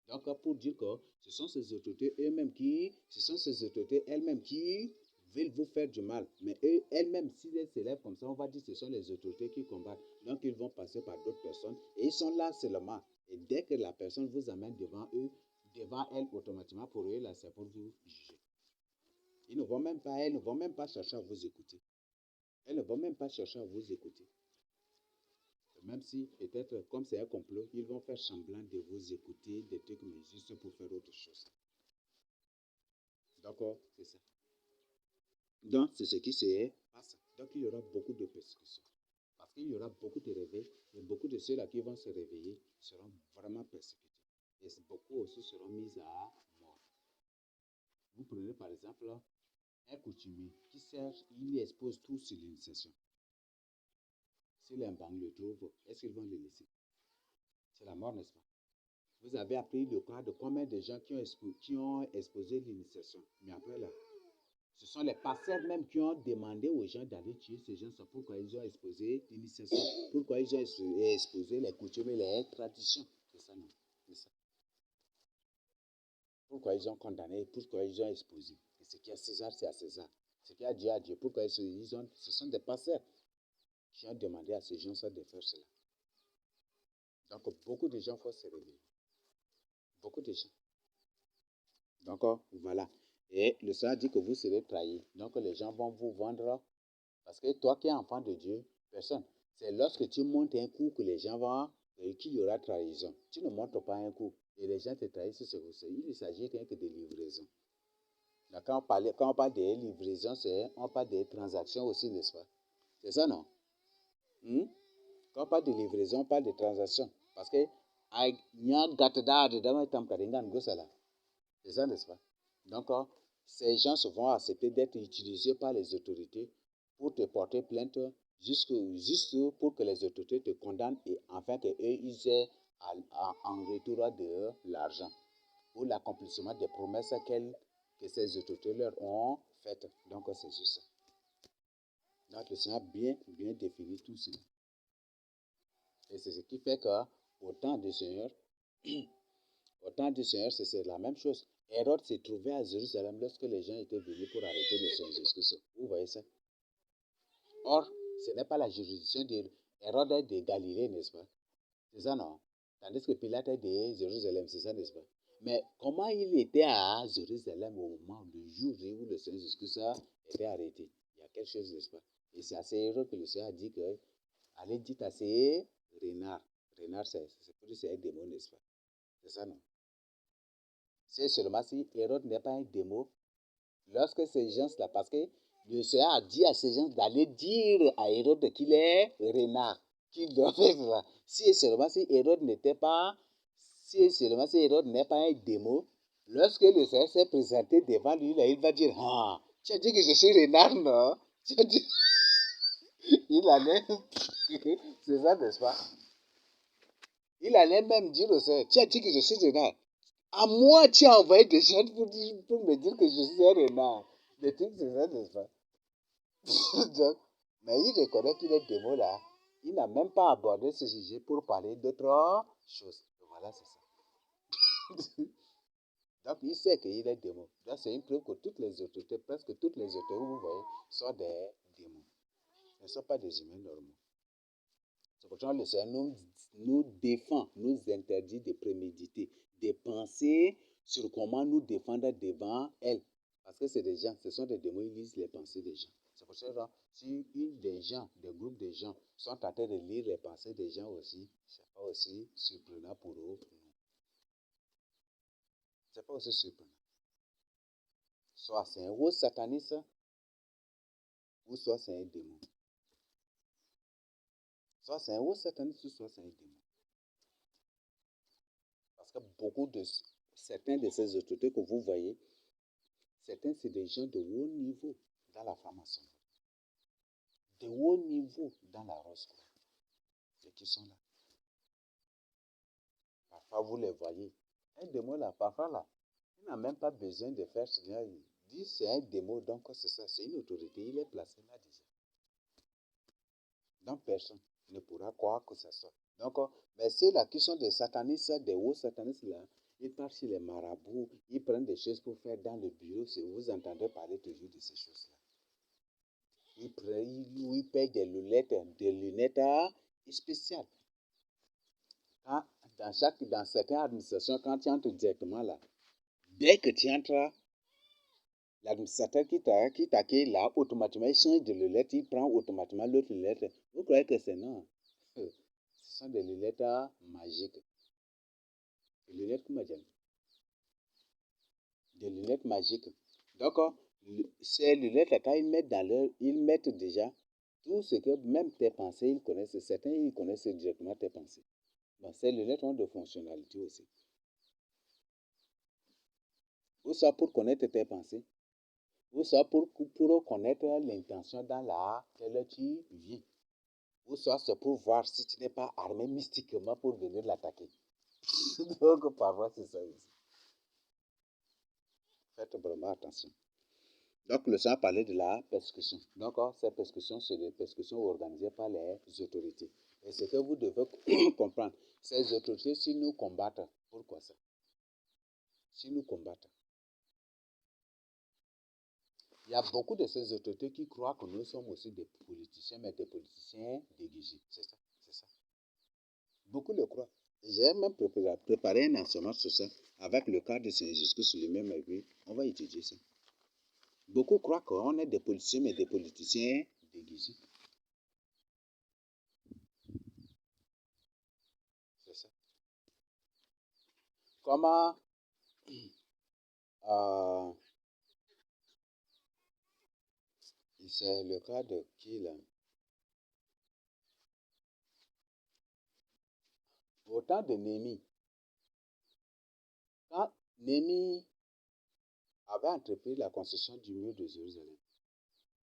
Donc, pour dire que ce sont ces autorités elles-mêmes qui veulent vous faire du mal. Mais elles-mêmes, si elles s'élèvent comme ça, on va dire que ce sont les autorités qui combattent. Donc, ils vont passer par d'autres personnes et ils sont là seulement. Et dès que la personne vous amène devant eux, devant elle, automatiquement, pour eux, là, c'est pour vous juger. Elles ne vont même pas chercher à vous écouter. Elles ne vont même pas chercher à vous écouter. Même si, peut-être, comme c'est un complot, ils vont faire semblant de vous écouter, des trucs, mais juste pour faire autre chose. D'accord, c'est ça. Donc, c'est ce qui se passe. Donc, il y aura beaucoup de persécutions. Parce qu'il y aura beaucoup de réveils, et beaucoup de ceux-là qui vont se réveiller seront vraiment persécutés. Et beaucoup aussi seront mis à mort. Vous prenez par exemple un coutumier qui cherche, il expose tout sur l'initiation. Si les banques le trouvent, est-ce qu'ils vont le laisser? C'est la mort, n'est-ce pas? Vous avez appris le cas de combien de gens qui ont exposé l'initiation. Mais après là, ce sont les pasteurs même qui ont demandé aux gens d'aller tuer ces gens. C'est pourquoi ils ont exposé l'initiation. Pourquoi ils ont exposé les coutumes et les traditions. C'est ça, non? C'est ça. Pourquoi ils ont condamné, pourquoi ils ont exposé. Et ce qui est à César, c'est à César. Ce qui est à Dieu, à Dieu. Pourquoi ce sont des pasteurs qui ont demandé à ces gens de faire cela. Donc, beaucoup de gens vont se réveiller. Beaucoup de gens. Donc, voilà. Et le Seigneur dit que vous serez trahis. Donc, les gens vont vous vendre. Parce que toi qui es enfant de Dieu, personne. C'est lorsque tu montes un coup que les gens vont, qu'il y aura trahison. Tu ne montes pas un coup. Et les gens te trahissent, il ne s'agit rien que de livraison. Donc, quand on parle de livraison, on parle de transactions aussi, n'est-ce pas? C'est ça, non? Quand on parle de livraison, on parle de transactions. Parce que, c'est ça, n'est-ce pas? Donc, ces gens se vont accepter d'être utilisés par les autorités pour te porter plainte juste pour que les autorités te condamnent et afin qu'eux, ils aient en retour de l'argent ou l'accomplissement des promesses que ces autorités leur ont faites. Donc, c'est juste ça. Donc, le Seigneur a bien défini tout cela. Et c'est ce qui fait qu'au temps du Seigneur, c'est la même chose. Hérode s'est trouvé à Jérusalem lorsque les gens étaient venus pour arrêter le Seigneur Jésus-Christ. Vous voyez ça? Or, ce n'est pas la juridiction d'Hérode est de Galilée, n'est-ce pas? C'est ça, non? Tandis que Pilate est de Jérusalem, c'est ça, n'est-ce pas? Mais comment il était à Jérusalem au moment du jour où le Seigneur Jésus-Christ était arrêté? Il y a quelque chose, n'est-ce pas? Et c'est à ces Hérode que le Seigneur a dit que, allez, dites à ces renards. Renard, c'est un démon, n'est-ce pas? C'est ça, non? C'est seulement si Hérode n'est pas un démon, lorsque ces gens-là, parce que le Seigneur a dit à ces gens d'aller dire à Hérode qu'il est renard, qu'il doit faire ça. Si seulement si Hérode n'était pas, si Hérode n'est pas un démon, lorsque le Seigneur s'est présenté devant lui, là, il va dire, ah, tu as dit que je suis renard, non? Tu as dit, il allait, c'est ça, n'est-ce pas? Il allait même dire au Seigneur, tu as dit que je suis renard. À moi, tu as envoyé des gens pour me dire que je suis un renard. Des trucs, c'est ça, n'est-ce pas? Donc, mais il reconnaît qu'il est démon là. Il n'a même pas abordé ce sujet pour parler d'autres choses. Voilà, c'est ça. Donc, il sait qu'il est démon. Donc, c'est une preuve que toutes les autorités, presque toutes les autorités, vous voyez, sont des démons. Elles ne sont pas des humains normaux. C'est pourquoi le Seigneur nous défend, nous interdit de préméditer, de penser sur comment nous défendre devant elle. Parce que c'est des gens, ce sont des démons, ils lisent les pensées des gens. C'est pour ça que si des groupes de gens sont en train de lire les pensées des gens aussi, c'est pas aussi surprenant pour eux. C'est pas aussi surprenant. Soit c'est un haut sataniste, ou soit c'est un démon. Soit c'est un haut sataniste, soit c'est un démon. Parce que certains de ces autorités que vous voyez, certains c'est des gens de haut niveau dans la franc-maçonnerie, de haut niveau dans la Rose-Croix, et qui sont là. Parfois vous les voyez. Un démon là, parfois là, il n'a même pas besoin de faire ce qu'il dit, c'est un démon, donc c'est ça, c'est une autorité, il est placé là déjà. Donc personne ne pourra croire que ça soit. Donc, mais ceux-là qui sont des satanistes, des hauts satanistes là, ils partent chez les marabouts, ils prennent des choses pour faire dans le bureau, si vous entendez parler toujours de ces choses-là. Ils payent des lunettes spéciales. Dans certaines administrations, quand tu entres directement là, dès que tu entres, l'administrateur qui t'accueille là, automatiquement, il change de lunette, il prend automatiquement l'autre lunette. Vous croyez que c'est non? Ce sont des lunettes magiques. Des lunettes, comment dire? Des lunettes magiques. Donc, ces lunettes-là, quand ils mettent déjà tout ce que, même tes pensées, ils connaissent. Certains, ils connaissent directement tes pensées. Donc, ces lunettes ont de fonctionnalités aussi. Ou ça pour connaître tes pensées. Ou ça pour connaître l'intention dans laquelle tu vis. Ou soit c'est pour voir si tu n'es pas armé mystiquement pour venir l'attaquer. Donc, parfois, c'est ça aussi. Faites vraiment attention. Donc, le Seigneur parlait de la persécution. Donc, ces persécutions, c'est des persécutions organisées par les autorités. Et ce que vous devez comprendre, ces autorités, s'ils nous combattent, pourquoi ça? S'ils nous combattent. Il y a beaucoup de ces autorités qui croient que nous sommes aussi des politiciens, mais des politiciens déguisés. C'est ça, c'est ça. Beaucoup le croient. J'ai même préparé un enseignement sur ça, avec le cas de Saint-Jusque sur le même avis. On va étudier ça. Beaucoup croient qu'on est des politiciens, mais des politiciens déguisés. C'est ça. Comment c'est le cas de qui là? Au temps de Néhémie, quand Néhémie avait entrepris la construction du mur de Jérusalem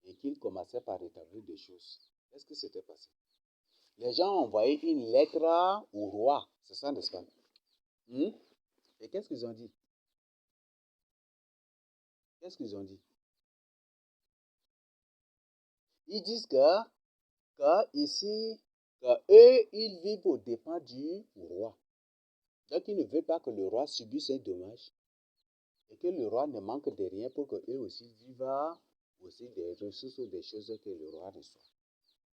et qu'il commençait par établir des choses, qu'est-ce qui s'était passé? Les gens ont envoyé une lettre au roi, c'est ça, n'est-ce pas? Et qu'est-ce qu'ils ont dit? Qu'est-ce qu'ils ont dit? Ils disent ici, eux, ils vivent aux dépens du roi. Donc, ils ne veulent pas que le roi subisse un dommage et que le roi ne manque de rien pour qu'eux aussi vivent aussi des ressources ou des choses que le roi reçoit.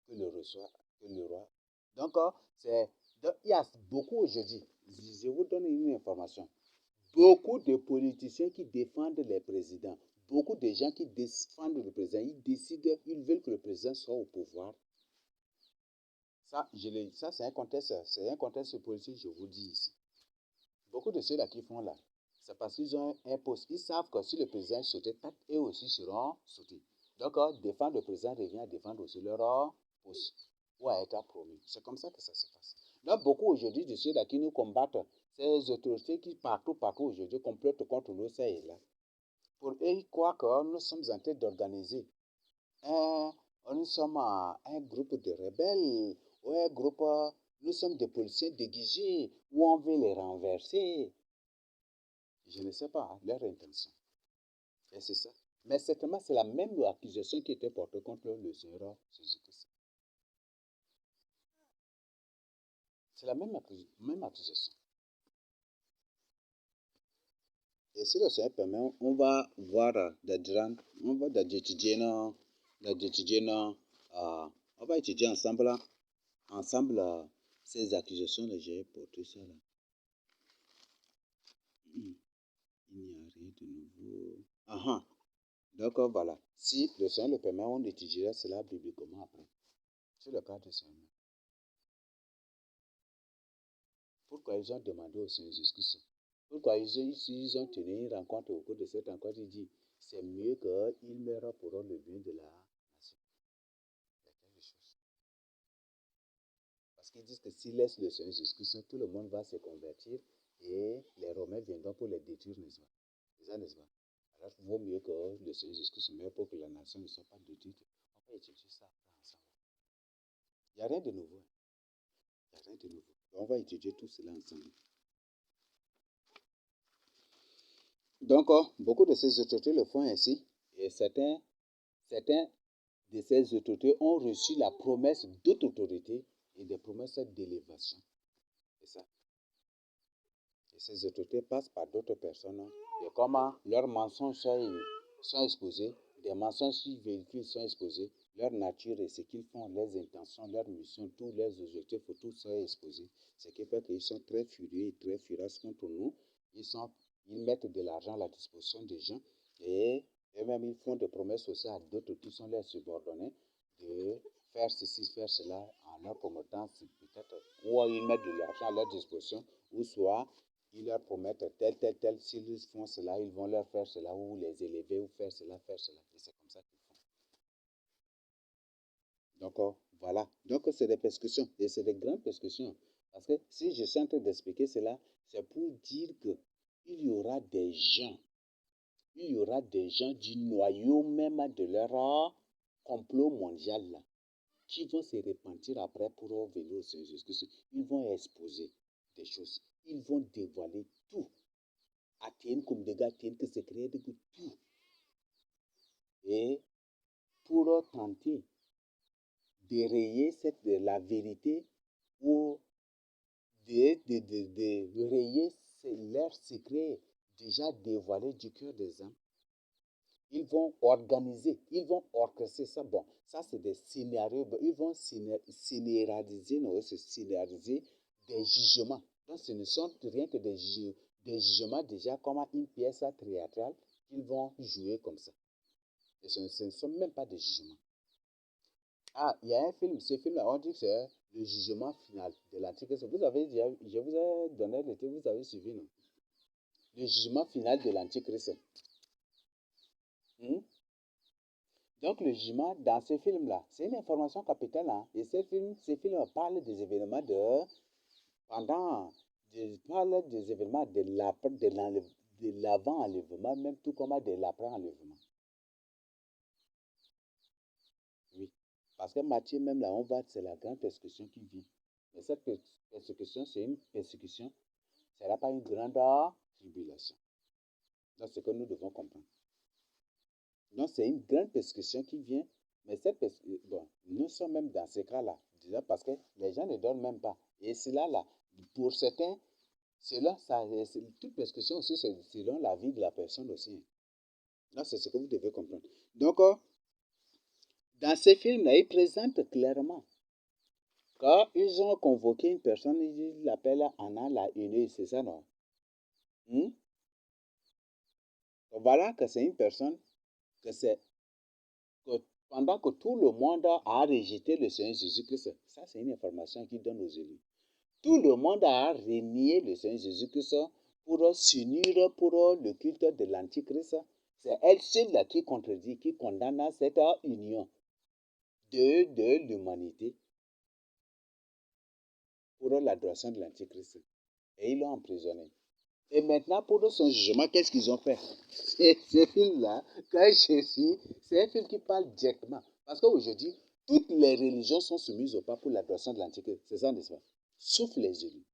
Que le roi. Donc, il y a beaucoup aujourd'hui, je vous donne une information, beaucoup de politiciens qui défendent les présidents, beaucoup de gens qui défendent le président, ils décident, ils veulent que le président soit au pouvoir. Ça c'est un contexte politique, je vous dis ici. Beaucoup de ceux-là qui font là, c'est parce qu'ils ont un poste. Ils savent que si le président est sauté, eux aussi seront sautés. Donc, défendre le président revient à défendre aussi leur poste ou à être promu. C'est comme ça que ça se passe. Donc, beaucoup aujourd'hui de ceux-là qui nous combattent, ces autorités qui partout aujourd'hui complotent contre nous, ça et là. Pour eux, ils croient que nous sommes en train d'organiser nous sommes un groupe de rebelles, ou un groupe, nous sommes des policiers déguisés, ou on veut les renverser. Je ne sais pas leur intention. Et c'est ça. Mais certainement, c'est la même accusation qui était portée contre le Seigneur Jésus-Christ. C'est la même accusation. Et si le Seigneur permet, on va voir on va étudier, on va étudier ensemble ces accusations-là, j'ai porté ça là. Il n'y a rien de nouveau. Ah, donc voilà. Si le Seigneur le permet, on étudiera cela bibliquement après. C'est le cas du Seigneur. Pourquoi ils ont demandé au Seigneur Jésus-Christ? Pourquoi ils ont tenu une rencontre au cours de cette rencontre? Il dit, c'est mieux qu'ils meurent pour le bien de la nation. Il y a quelque chose. qu'ils disent que s'ils laissent le Seigneur Jésus-Christ, tout le monde va se convertir et les Romains viendront pour les détruire, n'est-ce pas? C'est ça, n'est-ce pas? Alors, il vaut mieux que le Seigneur Jésus-Christ meure pour que la nation ne soit pas détruite. On va étudier ça ensemble. Il n'y a rien de nouveau. Il n'y a rien de nouveau. On va étudier tout cela ensemble. Donc, beaucoup de ces autorités le font ainsi. Et certains de ces autorités ont reçu la promesse d'autres autorités et des promesses d'élévation. C'est ça. Et ces autorités passent par d'autres personnes. Et comment leurs mensonges sont exposés, des mensonges qu'ils véhiculent sont exposés, leur nature et ce qu'ils font, leurs intentions, leurs missions, tous leurs objectifs, tout ça est exposé. Ce qui fait qu'ils sont très furieux et très féroces contre nous. Ils mettent de l'argent à la disposition des gens et eux-mêmes ils font des promesses aussi à d'autres qui sont leurs subordonnés de faire ceci, faire cela en leur promettant peut-être, ou ils mettent de l'argent à leur disposition, ou soit ils leur promettent tel, s'ils font cela, ils vont leur faire cela, ou les élever, ou faire cela. Et c'est comme ça qu'ils font. Donc, voilà. Donc, c'est des persécutions. Et c'est des grandes persécutions. Parce que si je suis en train d'expliquer cela, c'est pour dire qu'il y aura des gens, du noyau même de leur complot mondial là, qui vont se repentir après pour venir au Seigneur Jésus-Christ. Ils vont exposer des choses. Ils vont dévoiler tout. Atteindre comme des gars, atteindre que c'est créé de tout. Et pour tenter de rayer la vérité ou de rayer leurs secrets déjà dévoilés du cœur des hommes. Ils vont organiser, ils vont orchestrer ça. Bon, ça c'est des scénarios. Ils vont scénariser des jugements. Donc ce ne sont rien que des jugements déjà comme une pièce théâtrale qu'ils vont jouer comme ça. Et ce ne sont même pas des jugements. Ah, il y a un film, ce film-là, on dit que c'est le jugement final de l'Antichrist. Je vous ai donné le titre, vous avez suivi, non? Le jugement final de l'Antichrist. Donc, le jugement dans ce film-là, c'est une information capitale. Hein? Et ce film parle des événements parle des événements de l'avant-enlèvement, même tout comme de l'après-enlèvement. Oui. Parce que Matthieu, même là, on voit que c'est la grande persécution qui vient. Mais cette persécution, c'est une persécution. Ce ne sera pas une grande tribulation. C'est ce que nous devons comprendre. Donc, c'est une grande persécution qui vient. Mais cette persécution, bon, nous sommes même dans ce cas-là. Déjà parce que les gens ne dorment même pas. Et cela, là, pour certains, toute persécution aussi, c'est selon la vie de la personne aussi. Là, c'est ce que vous devez comprendre. Donc, dans ces films-là, ils présentent clairement. Quand ils ont convoqué une personne, ils l'appellent Anna la Aînée, c'est ça, non? Donc, voilà que c'est une personne que pendant que tout le monde a rejeté le Seigneur Jésus-Christ, ça c'est une information qu'il donne aux élus. Tout le monde a renié le Seigneur Jésus-Christ pour s'unir pour le culte de l'Antichrist. C'est elle seule qui contredit, qui condamne cette union de l'humanité pour l'adoration de l'Antichrist. Et ils l'ont emprisonné. Et maintenant, pour son jugement, qu'est-ce qu'ils ont fait? Ce film-là, quand je suis, c'est un film qui parle directement. Parce qu'aujourd'hui, toutes les religions sont soumises au pape pour l'adoration de l'Antichrist. C'est ça, n'est-ce pas? Sauf les élus.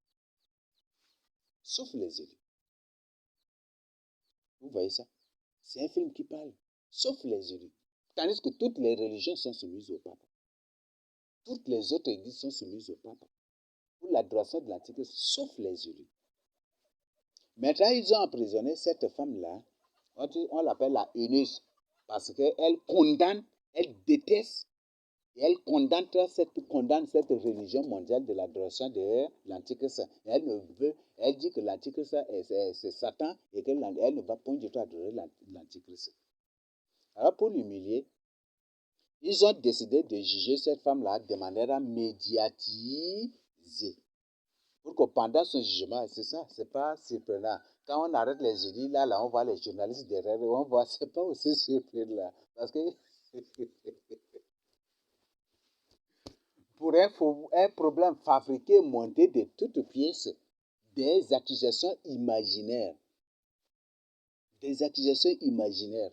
Sauf les élus. Vous voyez ça? C'est un film qui parle. Sauf les élus. Tandis que toutes les religions sont soumises au pape. Toutes les autres églises sont soumises au pape pour l'adoration de l'Antichrist, sauf les élus. Maintenant, ils ont emprisonné cette femme-là. On l'appelle la Eunice parce qu'elle condamne, elle déteste et elle condamne cette religion mondiale de l'adoration de l'Antichrist. Elle dit que l'Antichrist c'est Satan et qu'elle ne va point du tout adorer l'Antichrist. Alors pour l'humilier, ils ont décidé de juger cette femme-là de manière médiatisée. Pour que pendant son jugement, c'est ça, c'est pas surprenant. Quand on arrête les élus, là, on voit les journalistes derrière, on voit, c'est pas aussi surprenant, parce que pour un problème fabriqué, monté de toutes pièces, des accusations imaginaires. Des accusations imaginaires.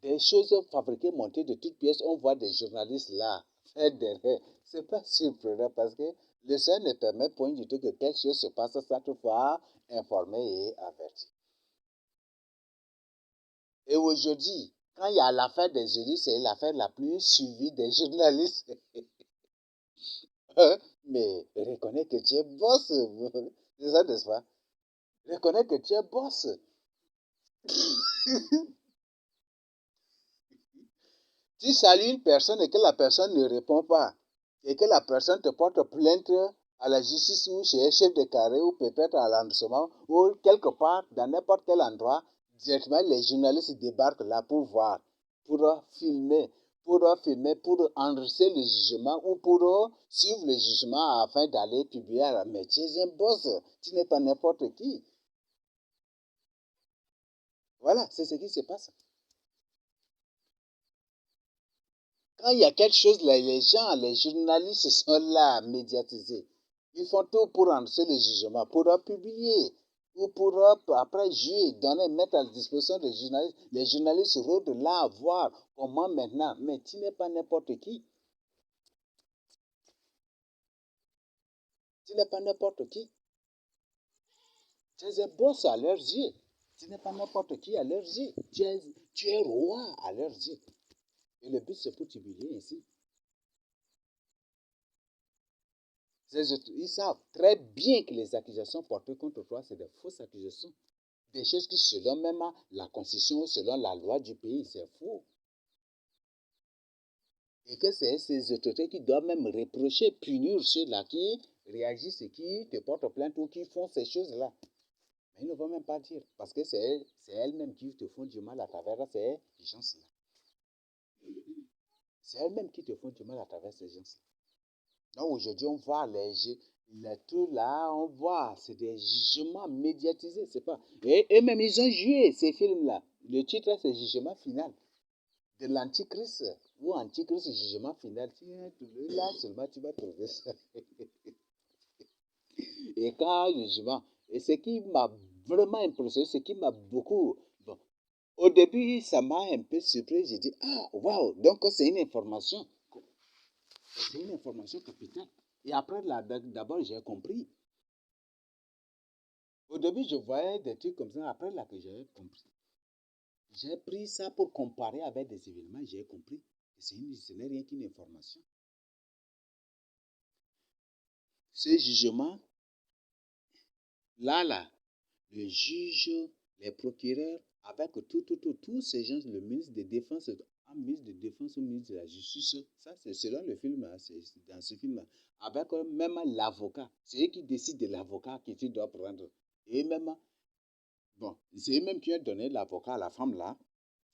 Des choses fabriquées, montées de toutes pièces. On voit des journalistes là faire des... C'est pas surprenant parce que le seul ne permet point du tout que quelque chose se passe sans toutefois informer et avertir. Et aujourd'hui, quand il y a l'affaire des jurys, c'est l'affaire la plus suivie des journalistes. Mais reconnais que tu es boss. C'est ça, n'est-ce pas? Reconnais que tu es boss. Tu salues une personne et que la personne ne répond pas, et que la personne te porte plainte à la justice ou chez un chef de carré ou peut-être à l'arrondissement ou quelque part dans n'importe quel endroit, directement les journalistes débarquent là pour voir, pour enregistrer le jugement ou pour suivre le jugement afin d'aller publier. Mais tu es un boss, tu n'es pas n'importe qui. Voilà, c'est ce qui se passe. Quand il y a quelque chose, les gens, les journalistes sont là, médiatisés. Ils font tout pour enregistrer le jugement, pour publier, ou pour après juger, donner, mettre à la disposition des journalistes. Les journalistes rôdent là à voir comment maintenant. Mais tu n'es pas n'importe qui. Tu n'es pas n'importe qui. Tu es un boss à leurs yeux. Tu n'es pas n'importe qui à leurs yeux. Tu es roi à leurs yeux. Et le but, c'est pour t'humilier ainsi. Ils savent très bien que les accusations portées contre toi, c'est des fausses accusations. Des choses qui, selon même la constitution, selon la loi du pays, c'est faux. Et que c'est ces autorités qui doivent même reprocher, punir ceux-là qui réagissent et qui te portent plainte ou qui font ces choses-là. Mais ils ne vont même pas dire, parce que c'est elles-mêmes qui te font du mal à travers ces gens-là. C'est elles-mêmes qui te font du mal à travers ces gens-là. Donc aujourd'hui, on voit les tout là, on voit, c'est des jugements médiatisés, c'est pas. Et même ils ont joué ces films-là. Le titre, c'est Jugement final de l'Antichrist ou Antichrist Jugement final. Là seulement tu vas trouver ça. Et quand le jugement, et ce qui m'a vraiment impressionné, ce qui m'a beaucoup. Bon, au début, ça m'a un peu surpris. J'ai dit, ah, waouh, donc c'est une information. C'est une information capitale. Et après, d'abord, j'ai compris. Au début, je voyais des trucs comme ça. Après, là, que j'ai compris. J'ai pris ça pour comparer avec des événements. J'ai compris que ce n'est rien qu'une information. Ce jugement, là, le juge, les procureurs, avec tous ces gens, le ministre de Défense, un ministre de Défense, un ministre de la Justice, ça c'est selon le film, hein, c'est dans ce film, avec même l'avocat, c'est eux qui décident de l'avocat que tu dois prendre. Et même, bon, c'est eux même qui ont donné l'avocat à la femme là,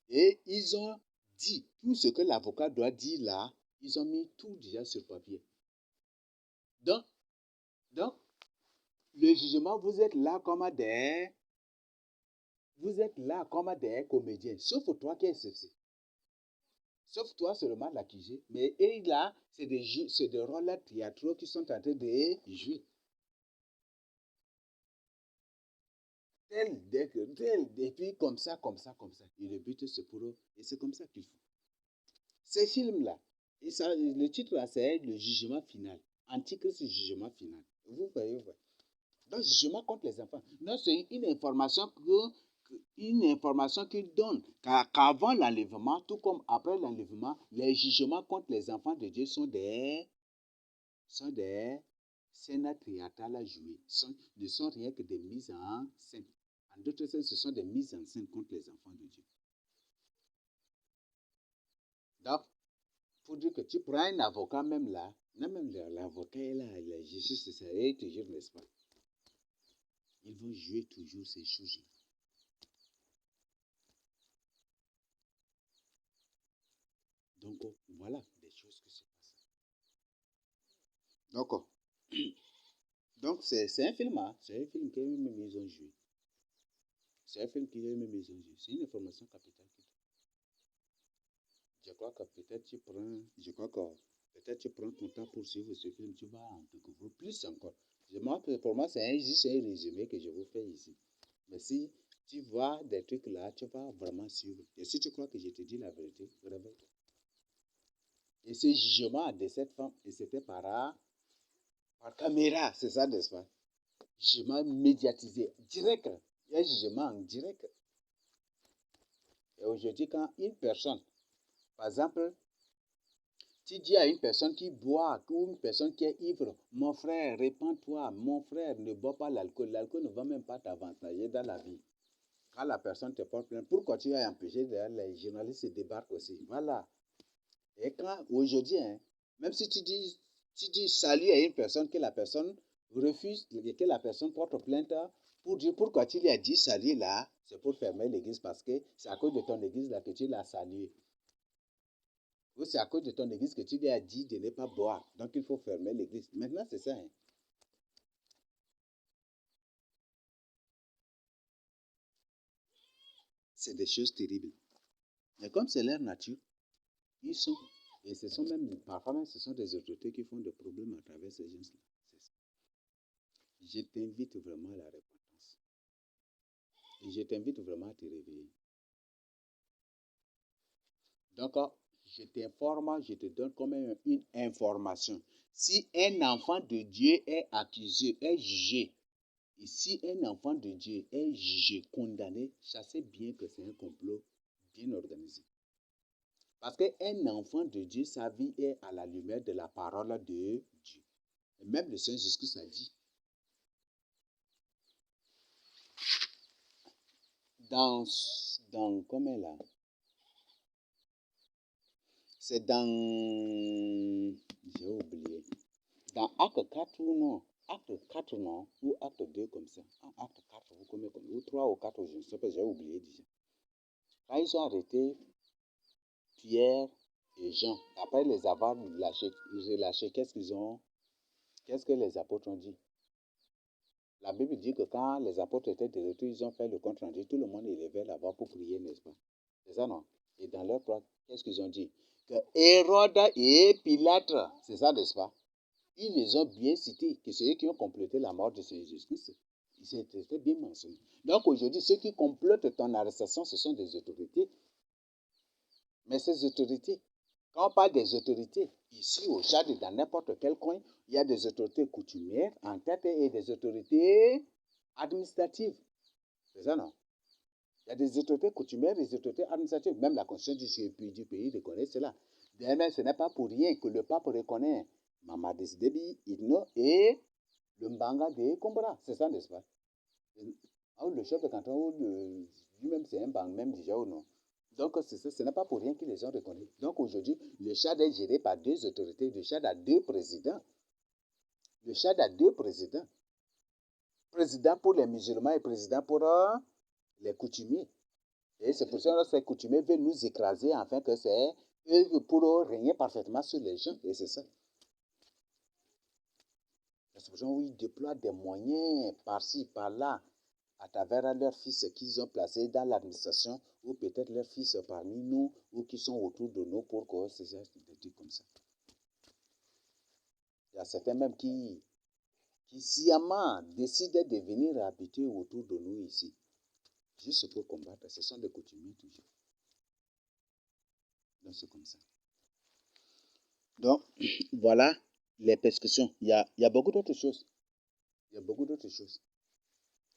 et ils ont dit tout ce que l'avocat doit dire là, ils ont mis tout déjà sur papier. Donc, donc le jugement, vous êtes là comme des comédiens, sauf toi qui es ceci. Sauf toi seulement l'accusé. Mais eux là, c'est des rôles théâtraux qui sont en train de jouer. Et puis comme ça, comme ça, comme ça. Et le but, c'est pour eux. Et c'est comme ça qu'ils font. Ces films-là, le titre là, c'est le jugement final. Antichrist, jugement final. Vous voyez, vous voyez. Donc, jugement contre les enfants. Non, c'est une information qu'il donne. Qu'avant l'enlèvement, tout comme après l'enlèvement, les jugements contre les enfants de Dieu sont des scènes théâtrales à jouer. Ne sont rien que des mises en scène. En d'autres termes, ce sont des mises en scène contre les enfants de Dieu. Donc, pour dire que tu prends un avocat même là, même l'avocat est là, la justice, c'est toujours, n'est-ce pas? Ils vont jouer toujours ces choses-là. Donc, voilà des choses qui se passent. Donc, donc c'est un film, hein? C'est un film qui est même ils ont joué. C'est un film qui est même ils ont joué. C'est une information capitale. Je crois que peut-être tu prends, je crois que Peut-être tu prends ton temps pour suivre ce film, tu vas en découvrir plus encore. Pour moi, c'est juste un résumé que je vous fais ici. Mais si tu vois des trucs là, tu vas vraiment suivre. Et si tu crois que je te dis la vérité, réveille-toi. Et ce jugement de cette femme, et c'était par caméra, c'est ça, n'est-ce pas? Jugement médiatisé, direct. Il y a un jugement en direct. Et aujourd'hui, quand une personne, par exemple, tu dis à une personne qui boit ou une personne qui est ivre, mon frère, répands-toi, mon frère, ne bois pas l'alcool. L'alcool ne va même pas t'avantager dans la vie. Quand la personne te porte plainte, pourquoi tu as empêché, les journalistes se débarquent aussi. Voilà. Et quand, aujourd'hui, hein, même si tu dis salut à une personne, que la personne refuse, que la personne porte plainte, pour dire pourquoi tu lui as dit salut là, c'est pour fermer l'église parce que c'est à cause de ton église là que tu l'as salué. Ou c'est à cause de ton église que tu lui as dit de ne pas boire. Donc il faut fermer l'église. Maintenant, c'est ça. Hein. C'est des choses terribles. Mais comme c'est leur nature, ils sont. Et ce sont même, parfois même, ce sont des autorités qui font des problèmes à travers ces gens-là. Je t'invite vraiment à la repentance. Et je t'invite vraiment à te réveiller. Donc, je t'informe, je te donne comme une information. Si un enfant de Dieu est accusé, est jugé, et si un enfant de Dieu est jugé, condamné, sachez bien que c'est un complot bien organisé. Parce qu'un enfant de Dieu, sa vie est à la lumière de la parole de Dieu. Et même le Seigneur Jésus a dit, comment là? C'est dans, j'ai oublié, dans Acte 4 ou non? Acte 4 non? Ou Acte 2 comme ça? Acte 4, vous connaissez, ou 3 ou 4, je ne sais pas, j'ai oublié déjà. Quand ils ont arrêté Pierre et Jean, après les avoir relâchés, qu'est-ce que les apôtres ont dit? La Bible dit que quand les apôtres étaient de retour, ils ont fait le compte rendu, tout le monde est levé là-bas pour prier, n'est-ce pas? C'est ça, non? Et dans leur propre, qu'est-ce qu'ils ont dit? Que Hérode et Pilate, c'est ça, n'est-ce pas? Ils les ont bien cités, que c'est eux qui ont complété la mort de Seigneur Jésus-Christ. C'était bien mentionné. Donc aujourd'hui, ceux qui complotent ton arrestation, ce sont des autorités. Mais ces autorités, quand on parle des autorités, ici au Tchad et dans n'importe quel coin, il y a des autorités coutumières en tête et des autorités administratives. C'est ça, non? Il y a des autorités coutumières, des autorités administratives. Même la constitution du pays reconnaît cela. D'ailleurs, ce n'est pas pour rien que le pape reconnaît Mamadou Déby Itno et le Mbanga de Kombra. C'est ça, n'est-ce pas? Le chef de canton, lui-même, c'est un Mbang, même déjà ou non. Donc, ce n'est pas pour rien qu'ils les ont reconnus. Donc, aujourd'hui, le Tchad est géré par deux autorités. Le Tchad a deux présidents. Le Tchad a deux présidents. Président pour les musulmans et président pour les coutumiers. Et c'est pour ça que ces coutumiers veulent nous écraser afin que c'est eux pour régner parfaitement sur les gens. Et c'est ça. C'est pour ça qu'ils déploient des moyens par-ci, par-là, à travers leurs fils qu'ils ont placés dans l'administration, ou peut-être leurs fils parmi nous, ou qui sont autour de nous pour que ces gens des trucs comme ça. Il y a certains même qui sciemment décident de venir habiter autour de nous ici, juste pour combattre. Ce sont des coutumiers toujours. Donc c'est comme ça. Donc, voilà les persécutions. Il y a beaucoup d'autres choses. Il y a beaucoup d'autres choses.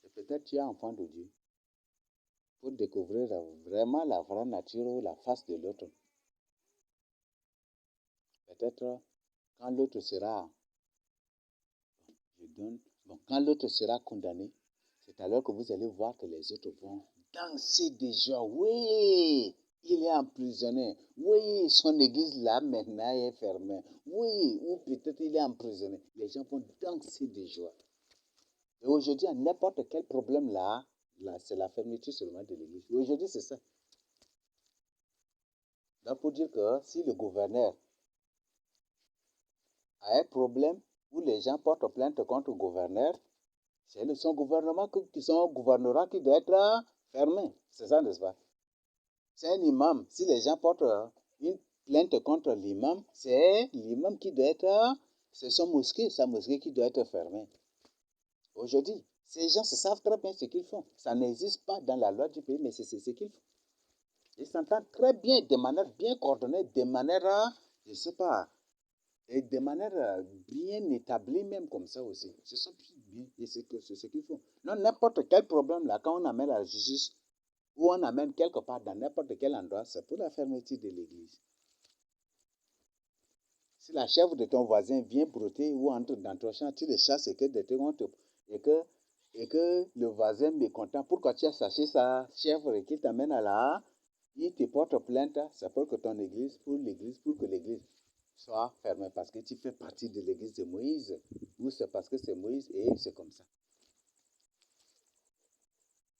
Et peut-être tu es enfant de Dieu pour découvrir vraiment la vraie nature ou la face de l'autre. Peut-être quand l'autre sera, quand l'autre sera condamné, c'est alors que vous allez voir que les autres vont danser déjà. Oui, il est emprisonné. Oui, son église là maintenant est fermée. Oui, ou peut-être il est emprisonné. Les gens vont danser de joie. Et aujourd'hui, à n'importe quel problème là, c'est la fermeture seulement de l'église. Aujourd'hui, c'est ça. Donc, pour dire que si le gouverneur a un problème où les gens portent plainte contre le gouverneur, c'est son gouvernement son gouvernorat qui doit être fermé. C'est ça, n'est-ce pas? C'est un imam. Si les gens portent plainte contre l'imam, c'est l'imam qui doit être, c'est sa mosquée qui doit être fermée. Aujourd'hui, ces gens se savent très bien ce qu'ils font. Ça n'existe pas dans la loi du pays, mais c'est ce qu'ils font. Ils s'entendent très bien, de manière bien coordonnée, de manière, je ne sais pas, et de manière bien établie même comme ça aussi. Ce sont bien, et c'est ce qu'ils font. Non, n'importe quel problème là, quand on amène à la justice, ou on amène quelque part dans n'importe quel endroit, c'est pour la fermeture de l'église. Si la chèvre de ton voisin vient brouter ou entre dans ton champ, tu le chasses et que, et que, et que le voisin est mécontent, pourquoi tu as chassé sa chèvre et qu'il t'amène à la... Il te porte plainte, c'est pour que ton église, pour que l'église soit fermée, parce que tu fais partie de l'église de Moïse, ou c'est parce que c'est Moïse et c'est comme ça.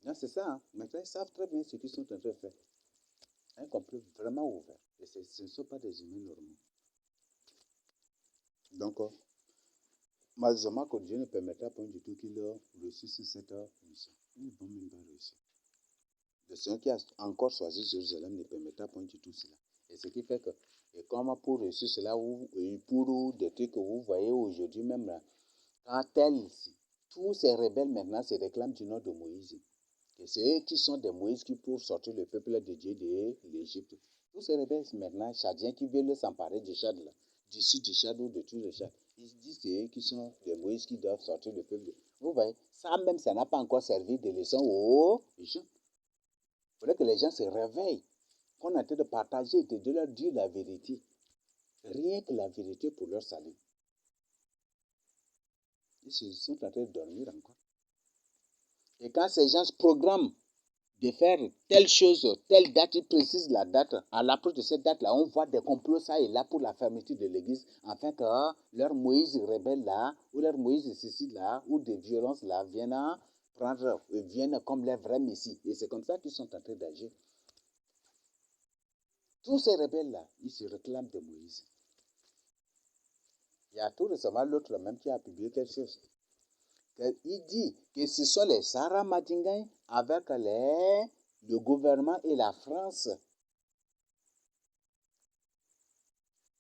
Non, c'est ça. Hein. Maintenant, ils savent très bien ce qu'ils sont en train de faire. Un complot vraiment ouvert. Et ce ne sont pas des humains normaux. Donc, malheureusement, que Dieu ne permettra pas du tout qu'ils réussissent cette mission. Ils ne vont même pas réussir. Le Seigneur qui a encore choisi Jérusalem ne permettra pas du tout cela. Et ce qui fait que, et comme pour réussir cela, et pour des trucs que vous voyez aujourd'hui même là, quand tous ces rebelles maintenant se réclament du nom de Moïse. Et c'est eux qui sont des Moïse qui pour sortir le peuple de Dieu de l'Égypte. Tous ces rebelles maintenant, Chadiens qui veulent s'emparer du Tchad là, du sud du Tchad ou de tout le Tchad, ils disent que c'est eux qui sont des Moïse qui doivent sortir le peuple. Vous voyez, ça même, ça n'a pas encore servi de leçon aux gens. Il faudrait que les gens se réveillent, qu'on a en train de partager et de leur dire la vérité. Rien que la vérité pour leur salut. Ils sont en train de dormir encore. Et quand ces gens se programment de faire telle chose, telle date, ils précisent la date. À l'approche de cette date-là, on voit des complots ça et là pour la fermeture de l'église, afin que leur Moïse rebelle là, ou leur Moïse ceci là, ou des violences là, viennent comme les vrais messies. Et c'est comme ça qu'ils sont en train d'agir. Tous ces rebelles-là, ils se réclament de Moïse. Il y a tout récemment l'autre même qui a publié quelque chose. Il dit que ce sont les Sarah Madingaï avec le gouvernement et la France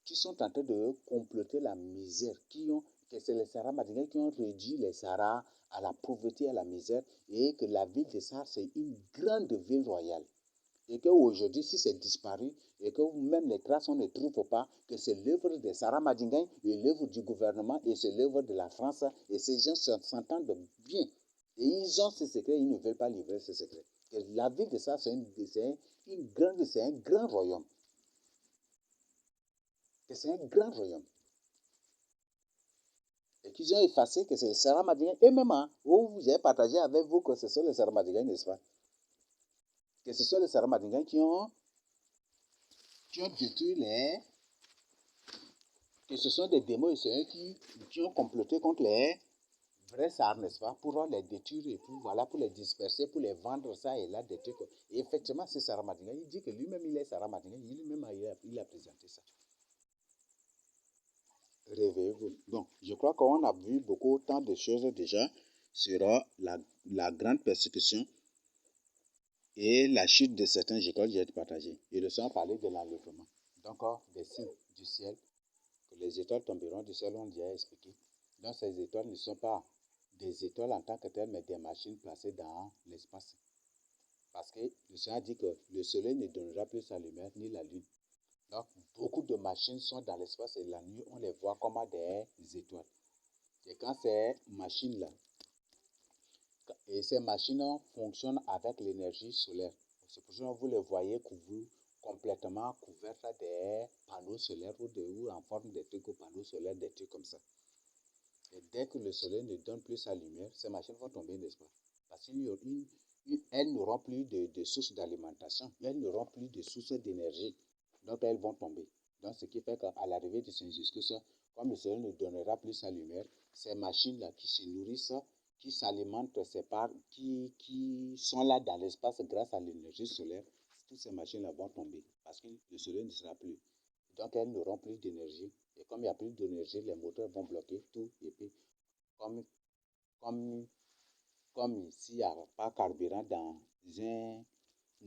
qui sont en train de comploter la misère, que c'est les Sarah Madingaï qui ont réduit les Sarah à la pauvreté, à la misère, et que la ville de Sarah, c'est une grande ville royale. Et qu'aujourd'hui, si c'est disparu, et que même les traces, on ne trouve pas, que c'est l'œuvre de Sarah Madingaï, et l'œuvre du gouvernement, et c'est l'œuvre de la France, et ces gens s'entendent bien. Et ils ont ce secret, ils ne veulent pas livrer ce secret. Et la ville de Sarah, c'est un grand royaume. Et c'est un grand royaume. Et qu'ils ont effacé que c'est les Sarah Madingaï, et même, hein, vous avez partagé avec vous que ce sont les Sarah Madingaï, n'est-ce pas? Que ce sont les Sarah Madingaï qui ont détruit que ce sont des démons et c'est eux qui ont comploté contre les vrais SAR, n'est-ce pas, pour les détruire et pour les disperser, pour les vendre ça et là, des trucs. Et effectivement, c'est Sarah Madinga. Il dit que lui-même, il est Sarah Madinga. Lui-même, il a présenté ça. Réveillez-vous. Donc, je crois qu'on a vu beaucoup tant de choses déjà sur la grande persécution et la chute de certains écoles, j'ai partagé. Et le sang parlait de l'enlèvement. Donc, des signes du ciel, que les étoiles tomberont du ciel, on déjà expliqué. Donc, ces étoiles ne sont pas des étoiles en tant que telles, mais des machines placées dans l'espace. Parce que le Seigneur dit que le soleil ne donnera plus sa lumière, ni la lune. Donc, beaucoup de machines sont dans l'espace et la nuit, on les voit comme des étoiles. Et quand ces machines-là, et ces machines fonctionnent avec l'énergie solaire. C'est pour ça que vous les voyez complètement couvertes des panneaux solaires ou en forme de trucs aux panneaux solaires, des trucs comme ça. Et dès que le soleil ne donne plus sa lumière, ces machines vont tomber, n'est-ce pas? Parce qu'elles n'auront plus de sources d'alimentation, elles n'auront plus de sources d'énergie. Donc elles vont tomber. Donc ce qui fait qu'à l'arrivée de Saint-Jésus, comme le soleil ne donnera plus sa lumière, ces machines-là qui se nourrissent, qui s'alimentent, qui sont là dans l'espace grâce à l'énergie solaire, toutes ces machines-là vont tomber parce que le soleil ne sera plus. Donc elles n'auront plus d'énergie. Et comme il n'y a plus d'énergie, les moteurs vont bloquer tout. Et puis, comme, comme, comme s'il n'y a pas de carburant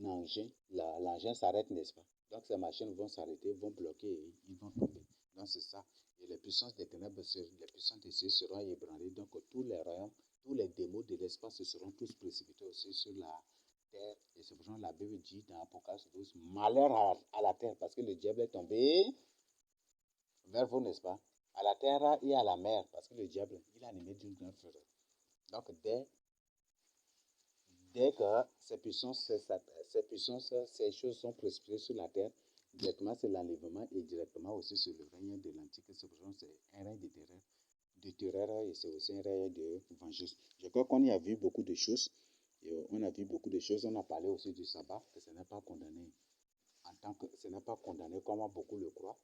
engin, l'engin s'arrête, n'est-ce pas? Donc ces machines vont s'arrêter, vont bloquer et ils vont tomber. Donc c'est ça. Et les puissances des ténèbres, les puissances des cieux seront ébranlées. Donc tous les royaumes, tous les démons de l'espace se seront tous précipités aussi sur la terre. Et c'est pour ça que la Bible dit dans Apocalypse 12, malheur à la terre, parce que le diable est tombé vers vous, n'est-ce pas? À la terre et à la mer, parce que le diable, il est animé d'une grande fureur. Donc dès que ces choses sont précipitées sur la terre, directement c'est l'enlèvement et directement aussi sur le règne de l'Antique. C'est un règne de terreur et c'est aussi un règne de vengeance. Je crois qu'on y a vu beaucoup de choses. Et on a vu beaucoup de choses. On a parlé aussi du sabbat, que ce n'est pas condamné ce n'est pas condamné comme beaucoup le croient,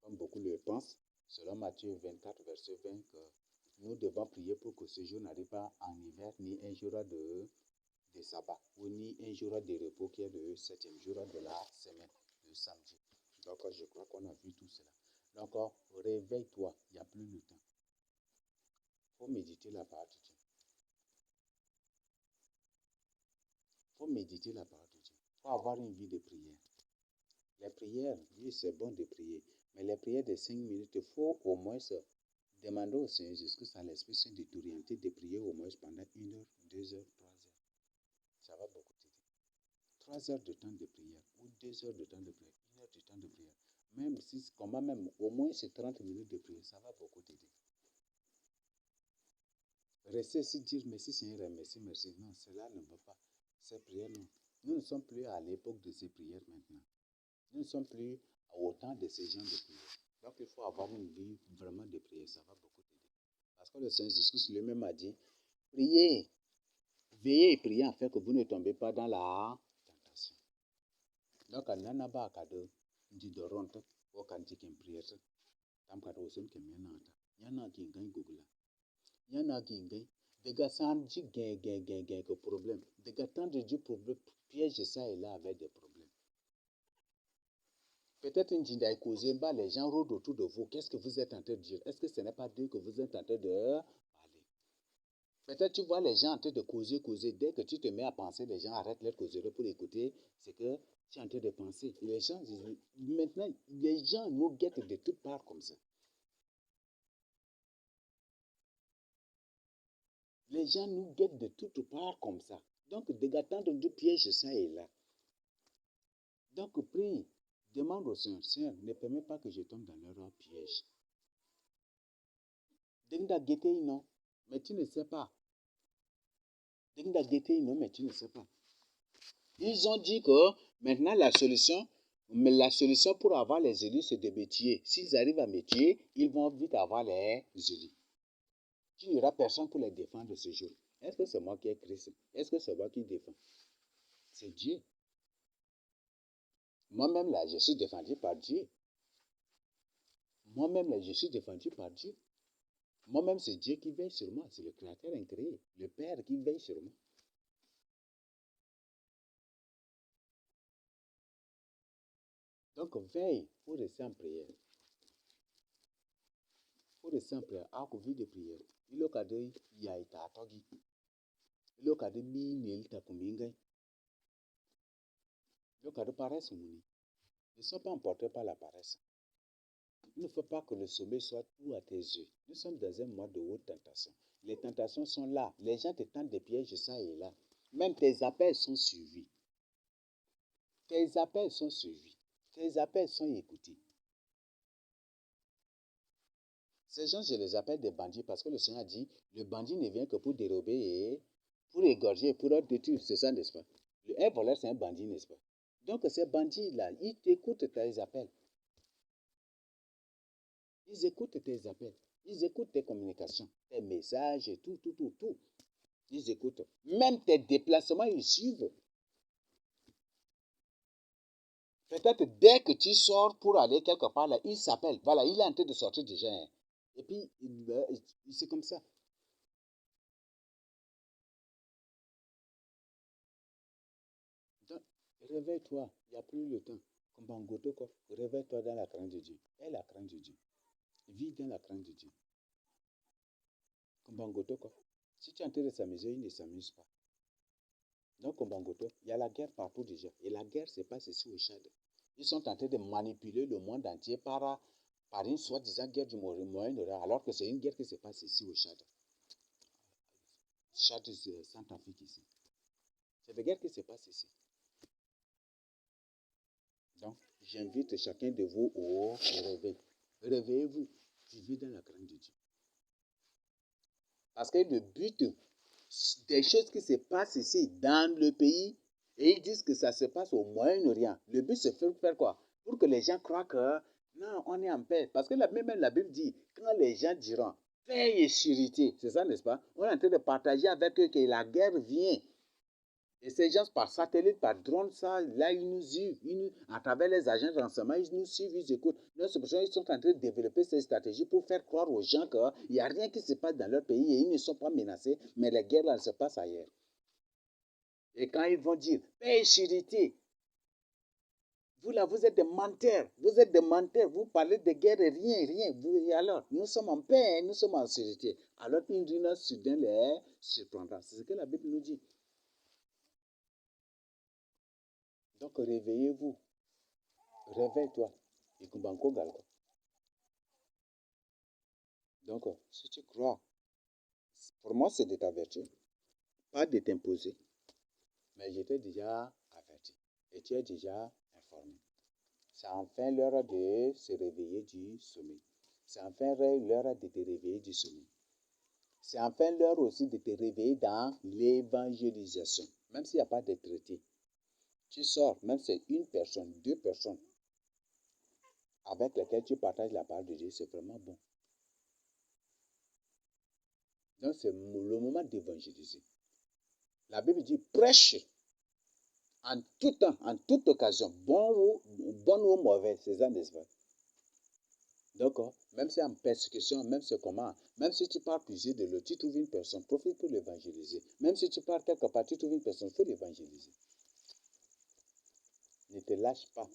comme beaucoup le pensent. Selon Matthieu 24, verset 20, que nous devons prier pour que ce jour n'arrive pas en hiver, ni un jour de sabbat, ou ni un jour de repos qui est le septième jour de la semaine, le samedi. Donc, je crois qu'on a vu tout cela. Donc, réveille-toi, il n'y a plus le temps. Il faut méditer la parole de Dieu. Il faut méditer la parole de Dieu. Il faut avoir une vie de prière. Les prières, oui, c'est bon de prier, mais les prières de 5 minutes, il faut au moins demander au Seigneur Jésus-Christ à l'Esprit Saint de t'orienter, de prier au moins pendant 1 heure, 2 heures, 3 heures. Ça va beaucoup t'aider. 3 heures de temps de prière ou 2 heures de temps de prière, 1 heure de temps de prière. Même si, comment même, au moins c'est 30 minutes de prière, ça va beaucoup t'aider. Rester ici dire merci Seigneur, merci, merci. Non, cela ne va pas. Ces prières, non. Nous ne sommes plus à l'époque de ces prières maintenant. Nous ne sommes plus au temps de ces gens de prière. Donc il faut avoir une vie vraiment de prière, ça va beaucoup t'aider. Parce que le Seigneur Jésus lui-même a dit, priez, veillez et priez afin que vous ne tombez pas dans la tentation. Donc, nana ba kado ndi doronto o kanti ken prière tam kado osun ken menata yana ki ngai gugula yana ki ngai daga san ji gen que problème daga tendre du problème piège ça et là avec des problèmes. Peut-être une jinda causé bas les gens rôdent autour de vous. Qu'est-ce que vous êtes en train de dire? Est-ce que ce n'est pas Dieu que vous êtes en train de parler? Peut-être tu vois les gens en train de causer. Dès que tu te mets à penser, les gens arrêtent leur causerie pour écouter. C'est que tu es en train de penser. Les gens, maintenant, les gens nous guettent de toutes parts comme ça. Les gens nous guettent de toutes parts comme ça. Donc, d'attendre du piège, ça et là. Donc, prie, demande au Seigneur, Seigneur, ne permets pas que je tombe dans leur piège. Dengda guetter, non, mais tu ne sais pas. Dengda guetter, non, mais tu ne sais pas. Ils ont dit que maintenant la solution pour avoir les élus, c'est de métier. S'ils arrivent à métier, ils vont vite avoir les élus. Il n'y aura personne pour les défendre ce jour. Est-ce que c'est moi qui ai Christ? Est-ce que c'est moi qui défends? C'est Dieu. Moi-même, là, je suis défendu par Dieu. Moi-même, là, je suis défendu par Dieu. Moi-même, c'est Dieu qui veille sur moi. C'est le Créateur incréé, le Père qui veille sur moi. Donc, veille, il faut rester en prière. Il faut rester en prière. À vie de prière. Il y a des yatatogi. Il y a des minel takumingai. Il y a des paresse. Ne sois pas emporté par la paresse. Il ne faut pas que le sommeil soit tout à tes yeux. Nous sommes dans un mois de haute tentation. Les tentations sont là. Les gens te tentent des pièges, ça et là. Même tes appels sont suivis. Tes appels sont suivis. Tes appels sont écoutés. Ces gens, je les appelle des bandits parce que le Seigneur a dit, le bandit ne vient que pour dérober et pour égorger, pour détruire. C'est ça, n'est-ce pas? Un voleur, c'est un bandit, n'est-ce pas? Donc, ces bandits-là, ils écoutent tes appels. Ils écoutent tes appels. Ils écoutent tes communications, tes messages, tout. Ils écoutent. Même tes déplacements, ils suivent. Peut-être dès que tu sors pour aller quelque part, là, il s'appelle. Voilà, il est en train de sortir déjà. Et puis, c'est comme ça. Donc, réveille-toi. Il n'y a plus le temps. Réveille-toi dans la crainte de Dieu. Et la crainte de Dieu. Vis dans la crainte de Dieu. Si tu es en train de s'amuser, il ne s'amuse pas. Donc, au Bangoto, il y a la guerre partout déjà. Et la guerre, c'est pas ceci au Tchad. Ils sont en train de manipuler le monde entier par une soi-disant guerre du Moyen-Orient, alors que c'est une guerre qui se passe ici au Tchad. Tchad, Centrafrique ici. C'est des guerres qui se passent ici. Donc, j'invite chacun de vous au réveil. Réveillez-vous. Vivez dans la crainte de Dieu. Parce que le but des choses qui se passent ici dans le pays, et ils disent que ça se passe au Moyen-Orient. Le but, c'est de faire quoi? Pour que les gens croient que non, on est en paix. Parce que même la Bible dit, quand les gens diront paix et sécurité, c'est ça, n'est-ce pas? On est en train de partager avec eux que la guerre vient. Et ces gens, par satellite, par drone, ça, là, ils nous suivent. À travers les agents de renseignement, ils nous suivent, ils écoutent. Ils sont en train de développer ces stratégies pour faire croire aux gens qu'il n'y a rien qui se passe dans leur pays et ils ne sont pas menacés, mais les guerres, là, se passent ailleurs. Et quand ils vont dire paix et sécurité, vous là, vous êtes des menteurs, vous êtes des menteurs, vous parlez de guerre et rien. Et alors, nous sommes en paix, nous sommes en sécurité. Alors qu'une rune soudain les surprendra. C'est ce que la Bible nous dit. Donc réveillez-vous, réveille-toi. Donc, si tu crois, pour moi, c'est de t'avertir, pas de t'imposer. Mais je t'ai déjà averti et tu es déjà informé. C'est enfin l'heure de se réveiller du sommeil. C'est enfin l'heure de te réveiller du sommeil. C'est enfin l'heure aussi de te réveiller dans l'évangélisation. Même s'il n'y a pas de traité, tu sors, même si c'est une personne, deux personnes avec lesquelles tu partages la parole de Dieu, c'est vraiment bon. Donc, c'est le moment d'évangéliser. La Bible dit prêche en tout temps, en toute occasion, bonne ou mauvaise, c'est ça, n'est-ce pas? Donc, même si en persécution, même si comment, même si tu pars plusieurs de l'autre, tu trouves une personne, profite pour l'évangéliser. Même si tu pars quelque part, tu trouves une personne, il faut l'évangéliser. Ne te lâche pas,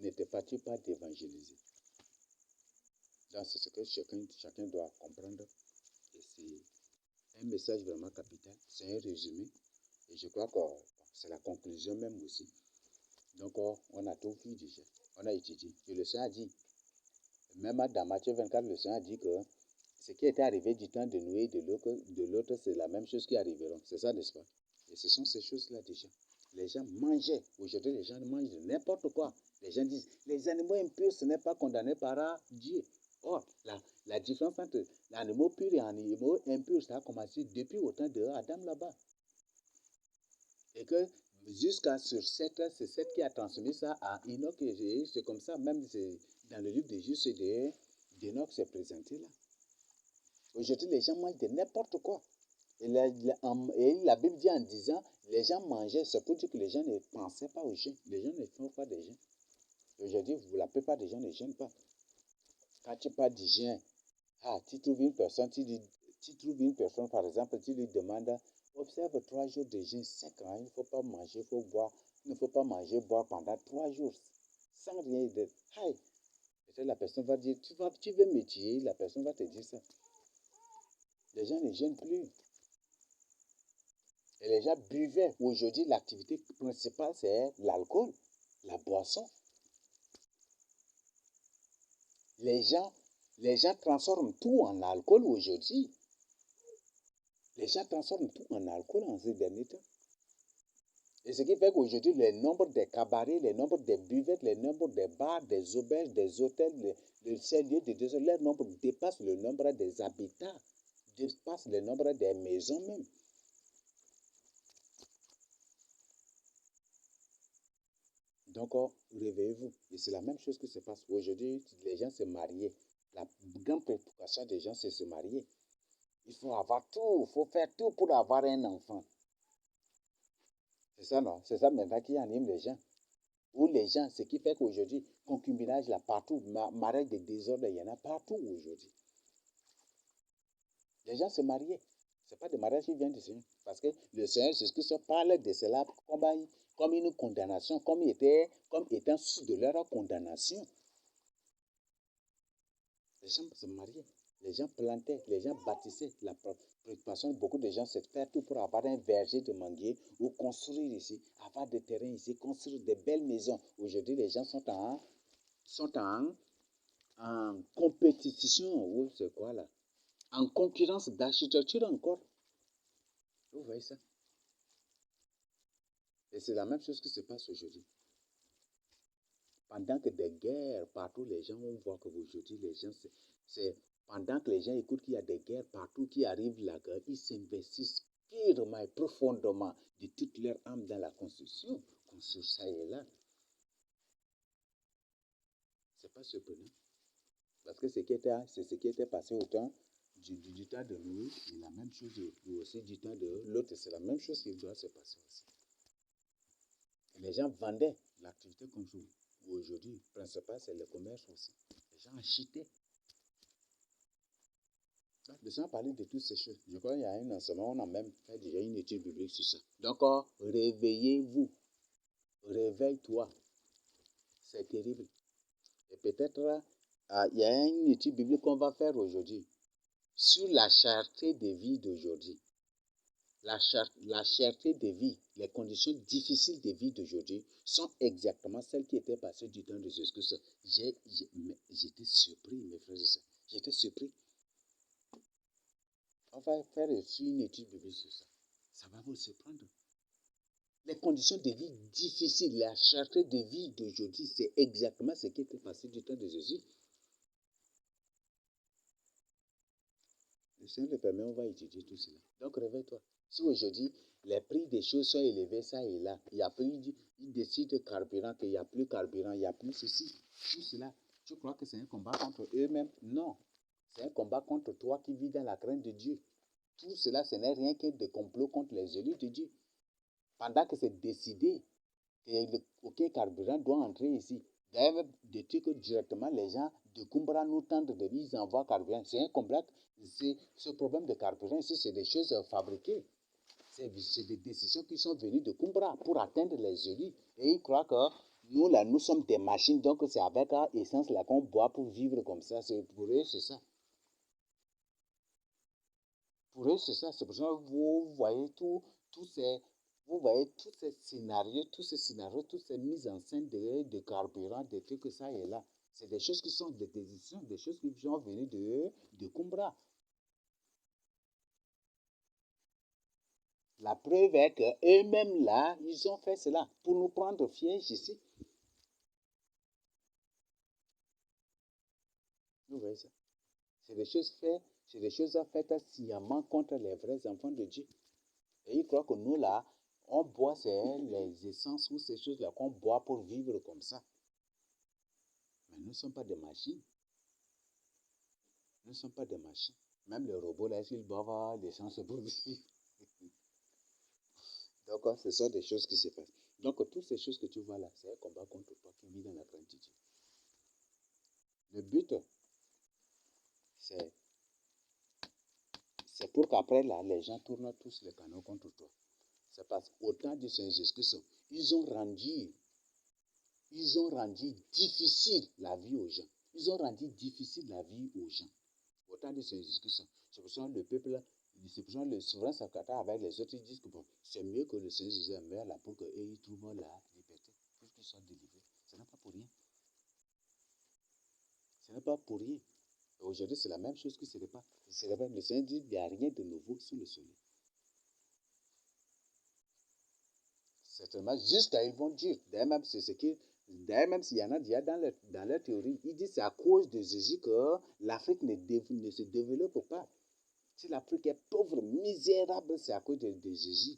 ne te fatigue pas d'évangéliser. Donc, c'est ce que chacun doit comprendre. Et c'est un message vraiment capital, c'est un résumé. Et je crois que c'est la conclusion même aussi. Donc, on a tout vu déjà, on a étudié. Et le Seigneur a dit, même dans Matthieu 24, le Seigneur a dit que ce qui était arrivé du temps de Noé et de l'autre, c'est la même chose qui arrivera. C'est ça, n'est-ce pas? Et ce sont ces choses-là déjà. Les gens mangeaient. Aujourd'hui, les gens mangent n'importe quoi. Les gens disent, les animaux impurs, ce n'est pas condamné par Dieu. Or, la différence entre l'animal pur et l'animal impur, ça a commencé depuis au temps de Adam là-bas. Et que jusqu'à sur c'est cette qui a transmis ça à Enoch. Et c'est comme ça, même dans le livre de Juste et d'Enoch, c'est présenté là. Aujourd'hui, les gens mangent de n'importe quoi. Et la Bible dit en disant, les gens mangeaient, c'est pour dire que les gens ne pensaient pas au jeûne. Les gens ne font pas de jeûne. Aujourd'hui, la plupart des gens ne jeûnent pas. Quand tu parles du jeûne, tu trouves une personne, par exemple, tu lui demandes, observe 3 jours de jeûne sec, il ne faut pas manger, il ne faut pas manger, boire pendant 3 jours, sans rien de... Peut-être la personne va dire, tu veux me tuer, la personne va te dire ça. Les gens ne jeûnent plus. Et les gens buvaient. Aujourd'hui, l'activité principale, c'est l'alcool, la boisson. Les gens transforment tout en alcool aujourd'hui. Les gens transforment tout en alcool en ces derniers temps. Et ce qui fait qu'aujourd'hui, le nombre des cabarets, le nombre des buvettes, le nombre des bars, des auberges, des hôtels, ces lieux de décès, leur nombre dépasse le nombre des habitants, dépasse le nombre des maisons même. Donc, réveillez-vous. Et c'est la même chose qui se passe. Aujourd'hui, les gens se marient. La grande préoccupation des gens, c'est se marier. Il faut avoir tout, il faut faire tout pour avoir un enfant. C'est ça, non? C'est ça maintenant qui anime les gens. Ou les gens, ce qui fait qu'aujourd'hui, concubinage là partout, mariage de désordre, il y en a partout aujourd'hui. Les gens se marient. Ce n'est pas des mariages qui viennent du Seigneur. Parce que le Seigneur, c'est ce que ça parle de cela comme une condamnation, comme étant sous de leur condamnation. Les gens se mariaient, les gens plantaient, les gens bâtissaient préoccupation de beaucoup de gens, c'est de faire tout pour avoir un verger de manguier ou construire ici, avoir des terrains ici, construire des belles maisons. Aujourd'hui, les gens sont en compétition, ou c'est quoi là? En concurrence d'architecture encore. Vous voyez ça? Et c'est la même chose qui se passe aujourd'hui. Pendant que des guerres partout, les gens vont voir qu'aujourd'hui, les gens, pendant que les gens écoutent qu'il y a des guerres partout, qui arrivent la guerre, ils s'investissent purement et profondément de toute leur âme dans la construction. Construire ça et là. C'est pas surprenant. Parce que c'est ce qui était passé au temps du temps de Noé, et la même chose aussi du temps de l'autre, c'est la même chose qui doit se passer aussi. Et les gens vendaient l'activité comme aujourd'hui, le principal, c'est le commerce aussi. Les gens achetaient. Les gens parlaient de toutes ces choses. Je crois qu'il y a un enseignement, on a même fait déjà une étude biblique sur ça. Donc, réveillez-vous. Réveille-toi. C'est terrible. Et peut-être, il y a une étude biblique qu'on va faire aujourd'hui sur la cherté de vie d'aujourd'hui. La cherté de vie, les conditions difficiles de vie d'aujourd'hui sont exactement celles qui étaient passées du temps de Jésus-Christ. J'étais surpris, mes frères et sœurs. J'étais surpris. On va faire aussi une étude biblique sur ça. Ça va vous surprendre. Les conditions de vie difficiles, la cherté de vie d'aujourd'hui, c'est exactement ce qui était passé du temps de Jésus. Le Seigneur le permet, on va étudier tout cela. Donc réveille-toi. Si aujourd'hui, les prix des choses sont élevés, ça et là, il n'y a plus, ils décident de carburant, qu'il n'y a plus carburant, il n'y a plus ceci, tout cela. Tu crois que c'est un combat contre eux-mêmes? Non. C'est un combat contre toi qui vis dans la crainte de Dieu. Tout cela, ce n'est rien que des complots contre les élus de Dieu. Pendant que c'est décidé qu'aucun carburant doit entrer ici. D'ailleurs, des trucs directement, les gens de Kumbra nous tentent de mise en voie carburant. C'est un combat. Ce problème de carburant ici, c'est des choses fabriquées. C'est des décisions qui sont venues de Kumbra pour atteindre les élus. Et ils croient que nous, là, nous sommes des machines, donc c'est avec essence là qu'on boit pour vivre comme ça. Pour eux, c'est ça. Pour eux, c'est ça. C'est pour ça que vous voyez tous ces scénarios, toutes ces mises en scène de carburant, des trucs ça et là. C'est des choses qui sont des décisions, des choses qui sont venues de Kumbra. La preuve est qu'eux-mêmes là, ils ont fait cela pour nous prendre piège ici. Vous voyez ça? C'est des choses faites sciemment contre les vrais enfants de Dieu. Et ils croient que nous là, on boit les essences ou ces choses-là qu'on boit pour vivre comme ça. Mais nous ne sommes pas des machines. Nous ne sommes pas des machines. Même les robots là, ils boivent l'essence pour vivre. Donc, ce sont des choses qui se passent. Donc, toutes ces choses que tu vois là, c'est un combat contre toi qui vit dans la crainte de Dieu. Le but, c'est pour qu'après là, les gens tournent tous les canaux contre toi. C'est parce qu'au temps du Seigneur Jésus-Christ, ils ont rendu difficile la vie aux gens. Ils ont rendu difficile la vie aux gens. Au temps du Seigneur Jésus-Christ, c'est pour ça que le peuple, c'est pour ça que le souverain sacerdotal avec les autres, ils disent que bon, c'est mieux que le Seigneur Jésus meure là pour qu'eux, ils trouvent la liberté, pour qu'ils soient délivrés. Ce n'est pas pour rien. Ce n'est pas pour rien. Aujourd'hui, c'est la même chose qui se répand. Le Seigneur dit qu'il n'y a rien de nouveau sous le soleil. Certainement, jusqu'à ils vont dire, d'ailleurs même s'il y en a déjà dans leur théorie, ils disent que c'est à cause de Jésus que l'Afrique ne se développe pas. Si l'Afrique est pauvre, misérable, c'est à cause de Jésus.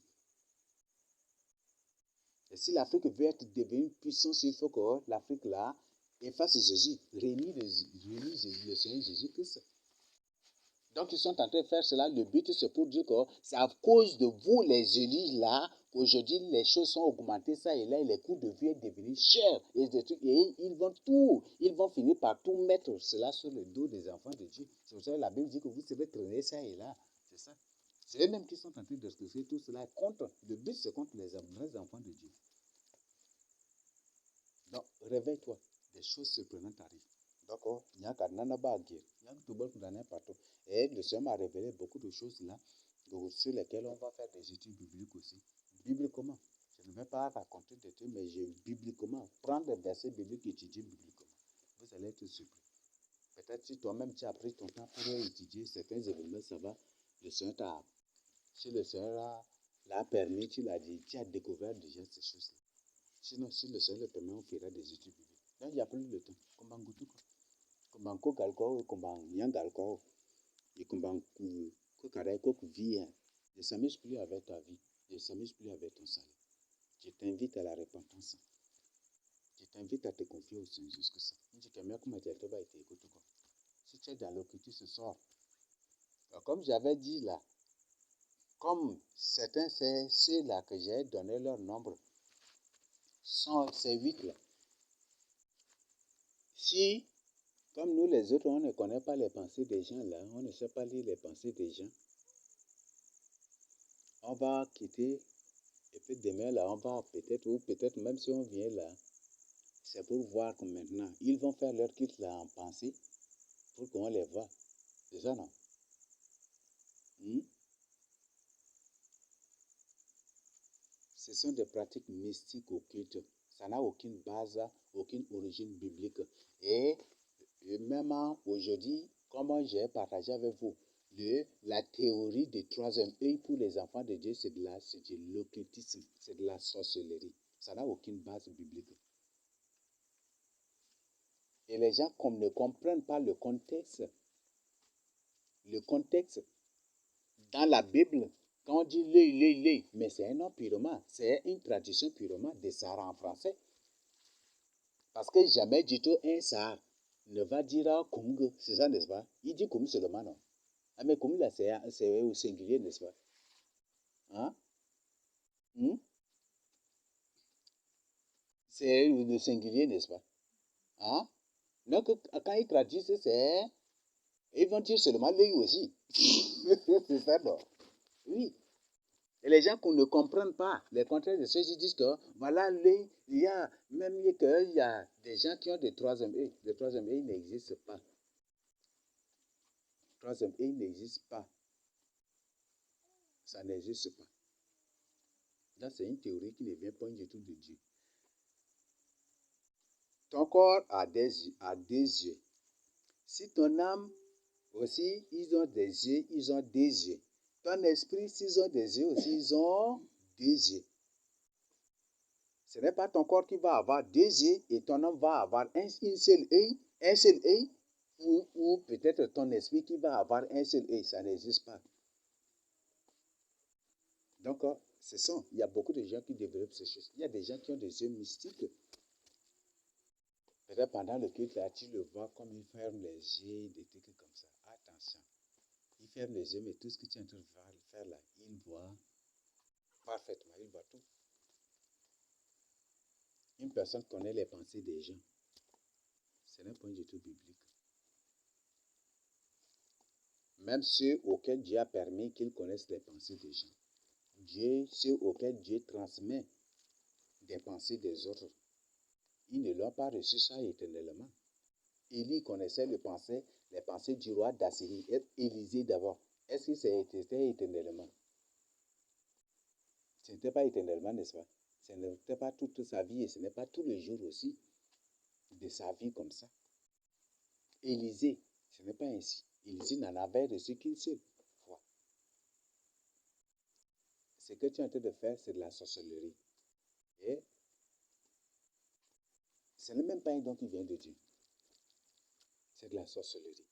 Et si l'Afrique veut devenir puissante, il faut que l'Afrique là efface Jésus, réunit le Seigneur Jésus-Christ. Donc, ils sont en train de faire cela. Le but, c'est pour dire que c'est à cause de vous, les élus, là, qu'aujourd'hui, les choses sont augmentées, ça et là, et les coûts de vie sont devenus chers. Et ils vont finir par tout mettre cela sur le dos des enfants de Dieu. C'est pour ça que la Bible dit que vous savez traîner ça et là. C'est ça. C'est eux-mêmes qui sont en train d'expliquer tout cela. Le but, c'est contre les vrais enfants de Dieu. Donc, réveille-toi. Des choses surprenantes arrivent. D'accord? Il y a qu'à Nanabagir, il y a tout bon dans partout. Et le Seigneur m'a révélé beaucoup de choses là, sur lesquelles on va faire des études bibliques aussi. Bibliquement. Je ne vais pas raconter des trucs, mais bibliquement. Prendre des versets bibliques et étudier bibliquement. Vous allez être surpris. Peut-être si toi-même tu as pris ton temps pour étudier certains événements, ça va. Le Seigneur t'a. Si le Seigneur l'a permis, tu l'as dit, tu as découvert déjà ces choses-là. Sinon, si le Seigneur le permet, on fera des études bibliques. Donc, il n'y a plus de temps. Comme en Goutou. Kumban ko galko kumban yan galko et kumban ko kare ko vie. Ne s'amuse plus avec ta vie, ne s'amuse plus avec ton salaire. Je t'invite à la repentance. Je t'invite à te confier au Seigneur jusque ça. Si tu es dans l'occultisme, ce soir. Comme j'avais dit là, comme certains, c'est ceux-là que j'ai donné leur nombre, sont ces 8 là. Si, comme nous les autres, on ne connaît pas les pensées des gens là, on ne sait pas lire les pensées des gens, on va quitter, et puis demain là, on va peut-être, ou peut-être même si on vient là, c'est pour voir que maintenant, ils vont faire leur kit là en pensée, pour qu'on les voit. C'est ça, non? Ce sont des pratiques mystiques occultes. Ça n'a aucune base, aucune origine biblique. Et même aujourd'hui, comme j'ai partagé avec vous, la théorie du troisième œil pour les enfants de Dieu, c'est de l'occultisme, c'est de la sorcellerie. Ça n'a aucune base biblique. Et les gens ne comprennent pas le contexte dans la Bible, quand on dit l'œil, mais c'est un nom purement, c'est une tradition purement des Sahara en français. Parce que jamais du tout un Sahara ne va dire Kumg, c'est ça, n'est-ce pas? Il dit Kumg seulement, non? Ah, mais Kumg là, c'est au singulier, n'est-ce pas? Hein? C'est le singulier, n'est-ce pas? Hein? Donc, quand ils traduisent, c'est. Ils vont dire seulement l'œil aussi. C'est ça, non? Oui. Et les gens ne comprennent pas les contraires de ceux qui disent que voilà l'œil, il y a même qu'il y a des gens qui ont des troisième œil. Le troisième œil n'existe pas. Le troisième œil n'existe pas. Ça n'existe pas. Là, c'est une théorie qui ne vient pas du tout de Dieu. Ton corps a deux yeux. Si ton âme aussi, ils ont des yeux, ils ont des yeux. Ton esprit, s'ils ont des yeux aussi, ils ont deux yeux. Ce n'est pas ton corps qui va avoir deux yeux et ton âme va avoir un seul œil, ou peut-être ton esprit qui va avoir un seul œil. Ça n'existe pas. Donc, il y a beaucoup de gens qui développent ces choses. Il y a des gens qui ont des yeux mystiques. Peut-être pendant le culte, là, tu le vois comme il ferme les yeux, des trucs comme ça. Attention. Il ferme les yeux, mais tout ce que tu es en train de faire là, il voit parfaitement, il voit tout. Une personne connaît les pensées des gens. Ce n'est pas du tout biblique. Même ceux auxquels Dieu a permis qu'ils connaissent les pensées des gens. Ceux auxquels Dieu transmet des pensées des autres, ils ne l'ont pas reçu ça éternellement. Élie connaissait les pensées du roi d'Assyrie, Élisée d'abord. Est-ce que c'était éternellement? Ce n'était pas éternellement, n'est-ce pas? Ce n'était pas toute sa vie et ce n'est pas tous les jours aussi de sa vie comme ça. Élisée, ce n'est pas ainsi. Élisée n'en avait reçu qu'une seule fois. Ce que tu es en train de faire, c'est de la sorcellerie. Et ce n'est même pas un don qui vient de Dieu. C'est de la sorcellerie.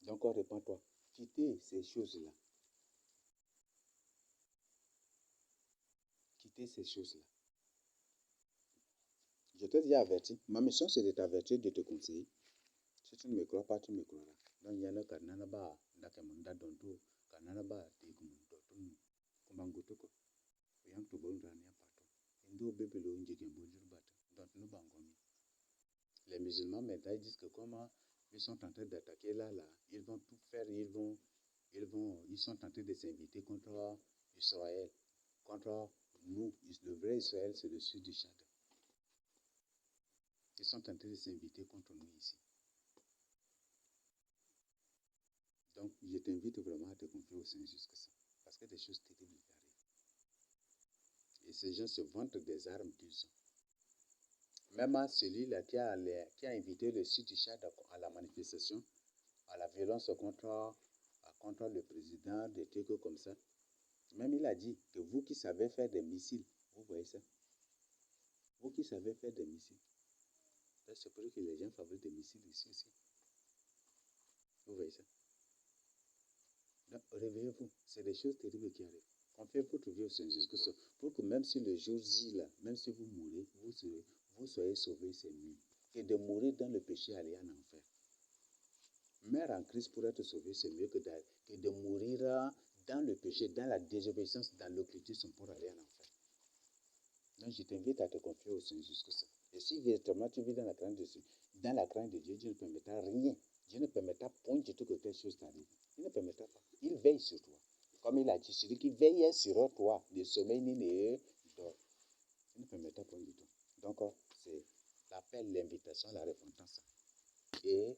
Donc, répands-toi. Quittez ces choses-là. Quittez ces choses-là. Je t'ai déjà averti. Ma mission, c'est de t'avertir, de te conseiller. Si tu ne me crois pas, tu me croiras. Donc, il y en a qui n'ont pas d'akemunda donto, qui n'ont pas de kumangotoko. Yang tu bon rania pato. Indo bébé lo injeke bonjour bat. Donc, nous bangomi. Les musulmans maintenant disent que comment ils sont en train d'attaquer là, ils vont tout faire, ils sont en train de s'inviter contre Israël, contre nous. Le vrai Israël, c'est le sud du Tchad. qui sont en train de s'inviter contre nous ici. Donc, je t'invite vraiment à te confier au Seigneur jusqu'à ça. Parce que des choses terribles arrivent. Et ces gens se vantent des armes qu'ils ont. Même à celui-là qui a invité le Sud du Tchad à la manifestation, à la violence contre le président, des trucs comme ça. Même il a dit que vous qui savez faire des missiles, vous voyez ça? Vous qui savez faire des missiles. C'est pour ça que les gens fabriquent des missiles ici aussi. Vous voyez ça? Donc, réveillez-vous. C'est des choses terribles qui arrivent. Confiez votre vie au Seigneur Jésus-Christ pour que même si le jour J, là, même si vous mourrez, vous soyez sauvés, c'est mieux. Que de mourir dans le péché et aller en enfer. Mère en Christ pour être sauvé, c'est mieux que de mourir dans le péché, dans la désobéissance, dans l'occultisme pour aller en enfer. Donc, je t'invite à te confier au Seigneur Jésus-Christ. Et si véritablement tu vis dans la crainte de Dieu, Dieu ne permettra rien. Dieu ne permettra point du tout que telle chose t'arrive. Il ne permettra pas. Il veille sur toi. Comme il a dit, celui qui veille sur toi, ne sommeille ni ne dort. Il ne permettra point du tout. Donc, c'est l'appel, l'invitation à la repentance. Et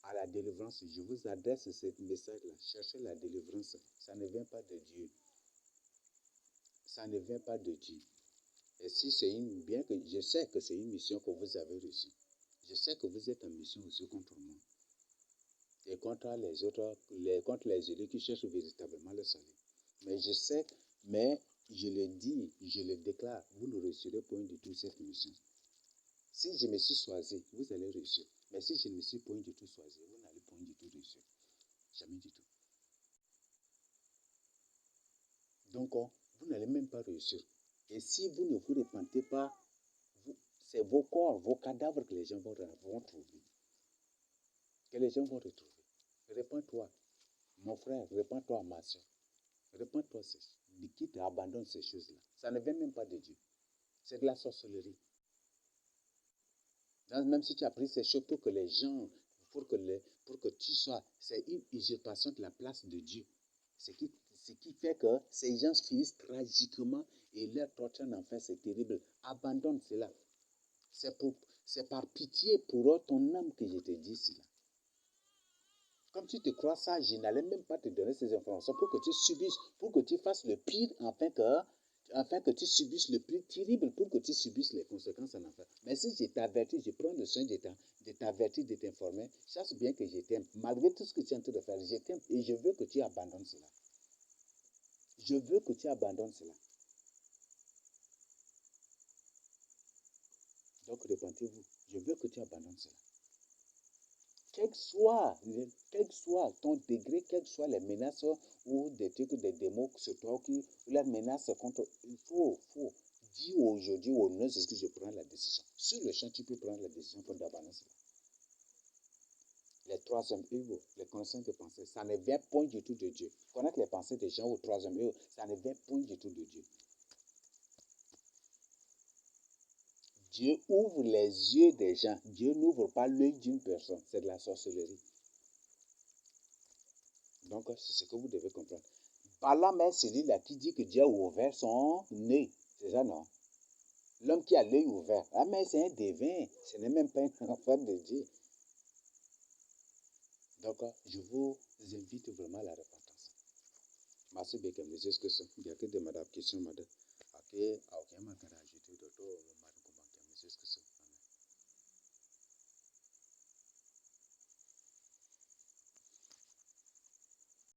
à la délivrance, je vous adresse ce message-là. Cherchez la délivrance. Ça ne vient pas de Dieu. Ça ne vient pas de Dieu. Et si c'est bien que je sais que c'est une mission que vous avez reçue. Je sais que vous êtes en mission aussi contre moi. Et contre les autres, contre les élus qui cherchent véritablement le salut. Mais je sais, mais je le dis, je le déclare, vous ne reçurez point du tout cette mission. Si je me suis choisi, vous allez réussir. Mais si je ne me suis point du tout choisi, vous n'allez point du tout réussir. Jamais du tout. Donc, vous n'allez même pas réussir. Et si vous ne vous repentez pas, c'est vos corps, vos cadavres que les gens vont trouver. Que les gens vont retrouver. Répands-toi, mon frère, répands-toi, ma soeur. Répands-toi, quitte à abandonner ces choses-là. Ça ne vient même pas de Dieu. C'est de la sorcellerie. Même si tu as pris ces choses pour que les gens, pour que tu sois, c'est une usurpation de la place de Dieu. Ce qui fait que ces gens finissent tragiquement et leur torture en enfer, c'est terrible. Abandonne cela. C'est par pitié pour ton âme que je te dis cela. Comme tu te crois ça, je n'allais même pas te donner ces informations pour que tu subisses, pour que tu fasses le pire, afin que tu subisses le plus terrible, pour que tu subisses les conséquences en enfer. Mais si je t'avertis, je prends le soin de t'avertir, de t'informer, sache bien que je t'aime. Malgré tout ce que tu es en train de faire, je t'aime et je veux que tu abandonnes cela. Je veux que tu abandonnes cela. Donc, repentez-vous. Je veux que tu abandonnes cela. Quel que soit ton degré, quelles que soient les menaces ou des trucs, des démos sur toi ou la menace contre, il faut dire aujourd'hui au nom de ce que je prends la décision. Sur le champ, tu peux prendre la décision pour d'abandonner cela. Les troisième œuvres, les connaissances de pensée, ça ne vient point du tout de Dieu. Connaître les pensées des gens au troisième œuvre, ça ne vient point du tout de Dieu. Dieu ouvre les yeux des gens. Dieu n'ouvre pas l'œil d'une personne. C'est de la sorcellerie. Donc, c'est ce que vous devez comprendre. Balaam est celui-là qui dit que Dieu a ouvert son nez. C'est ça, non? L'homme qui a l'œil ouvert. Ah, mais c'est un devin. Ce n'est même pas un enfant de Dieu. Donc, je vous invite vraiment à la repentance. Merci beaucoup, monsieur. Est-ce que ça? Il y a que des madame questions, madame. Ok, ma garage, monsieur. Est-ce que ça?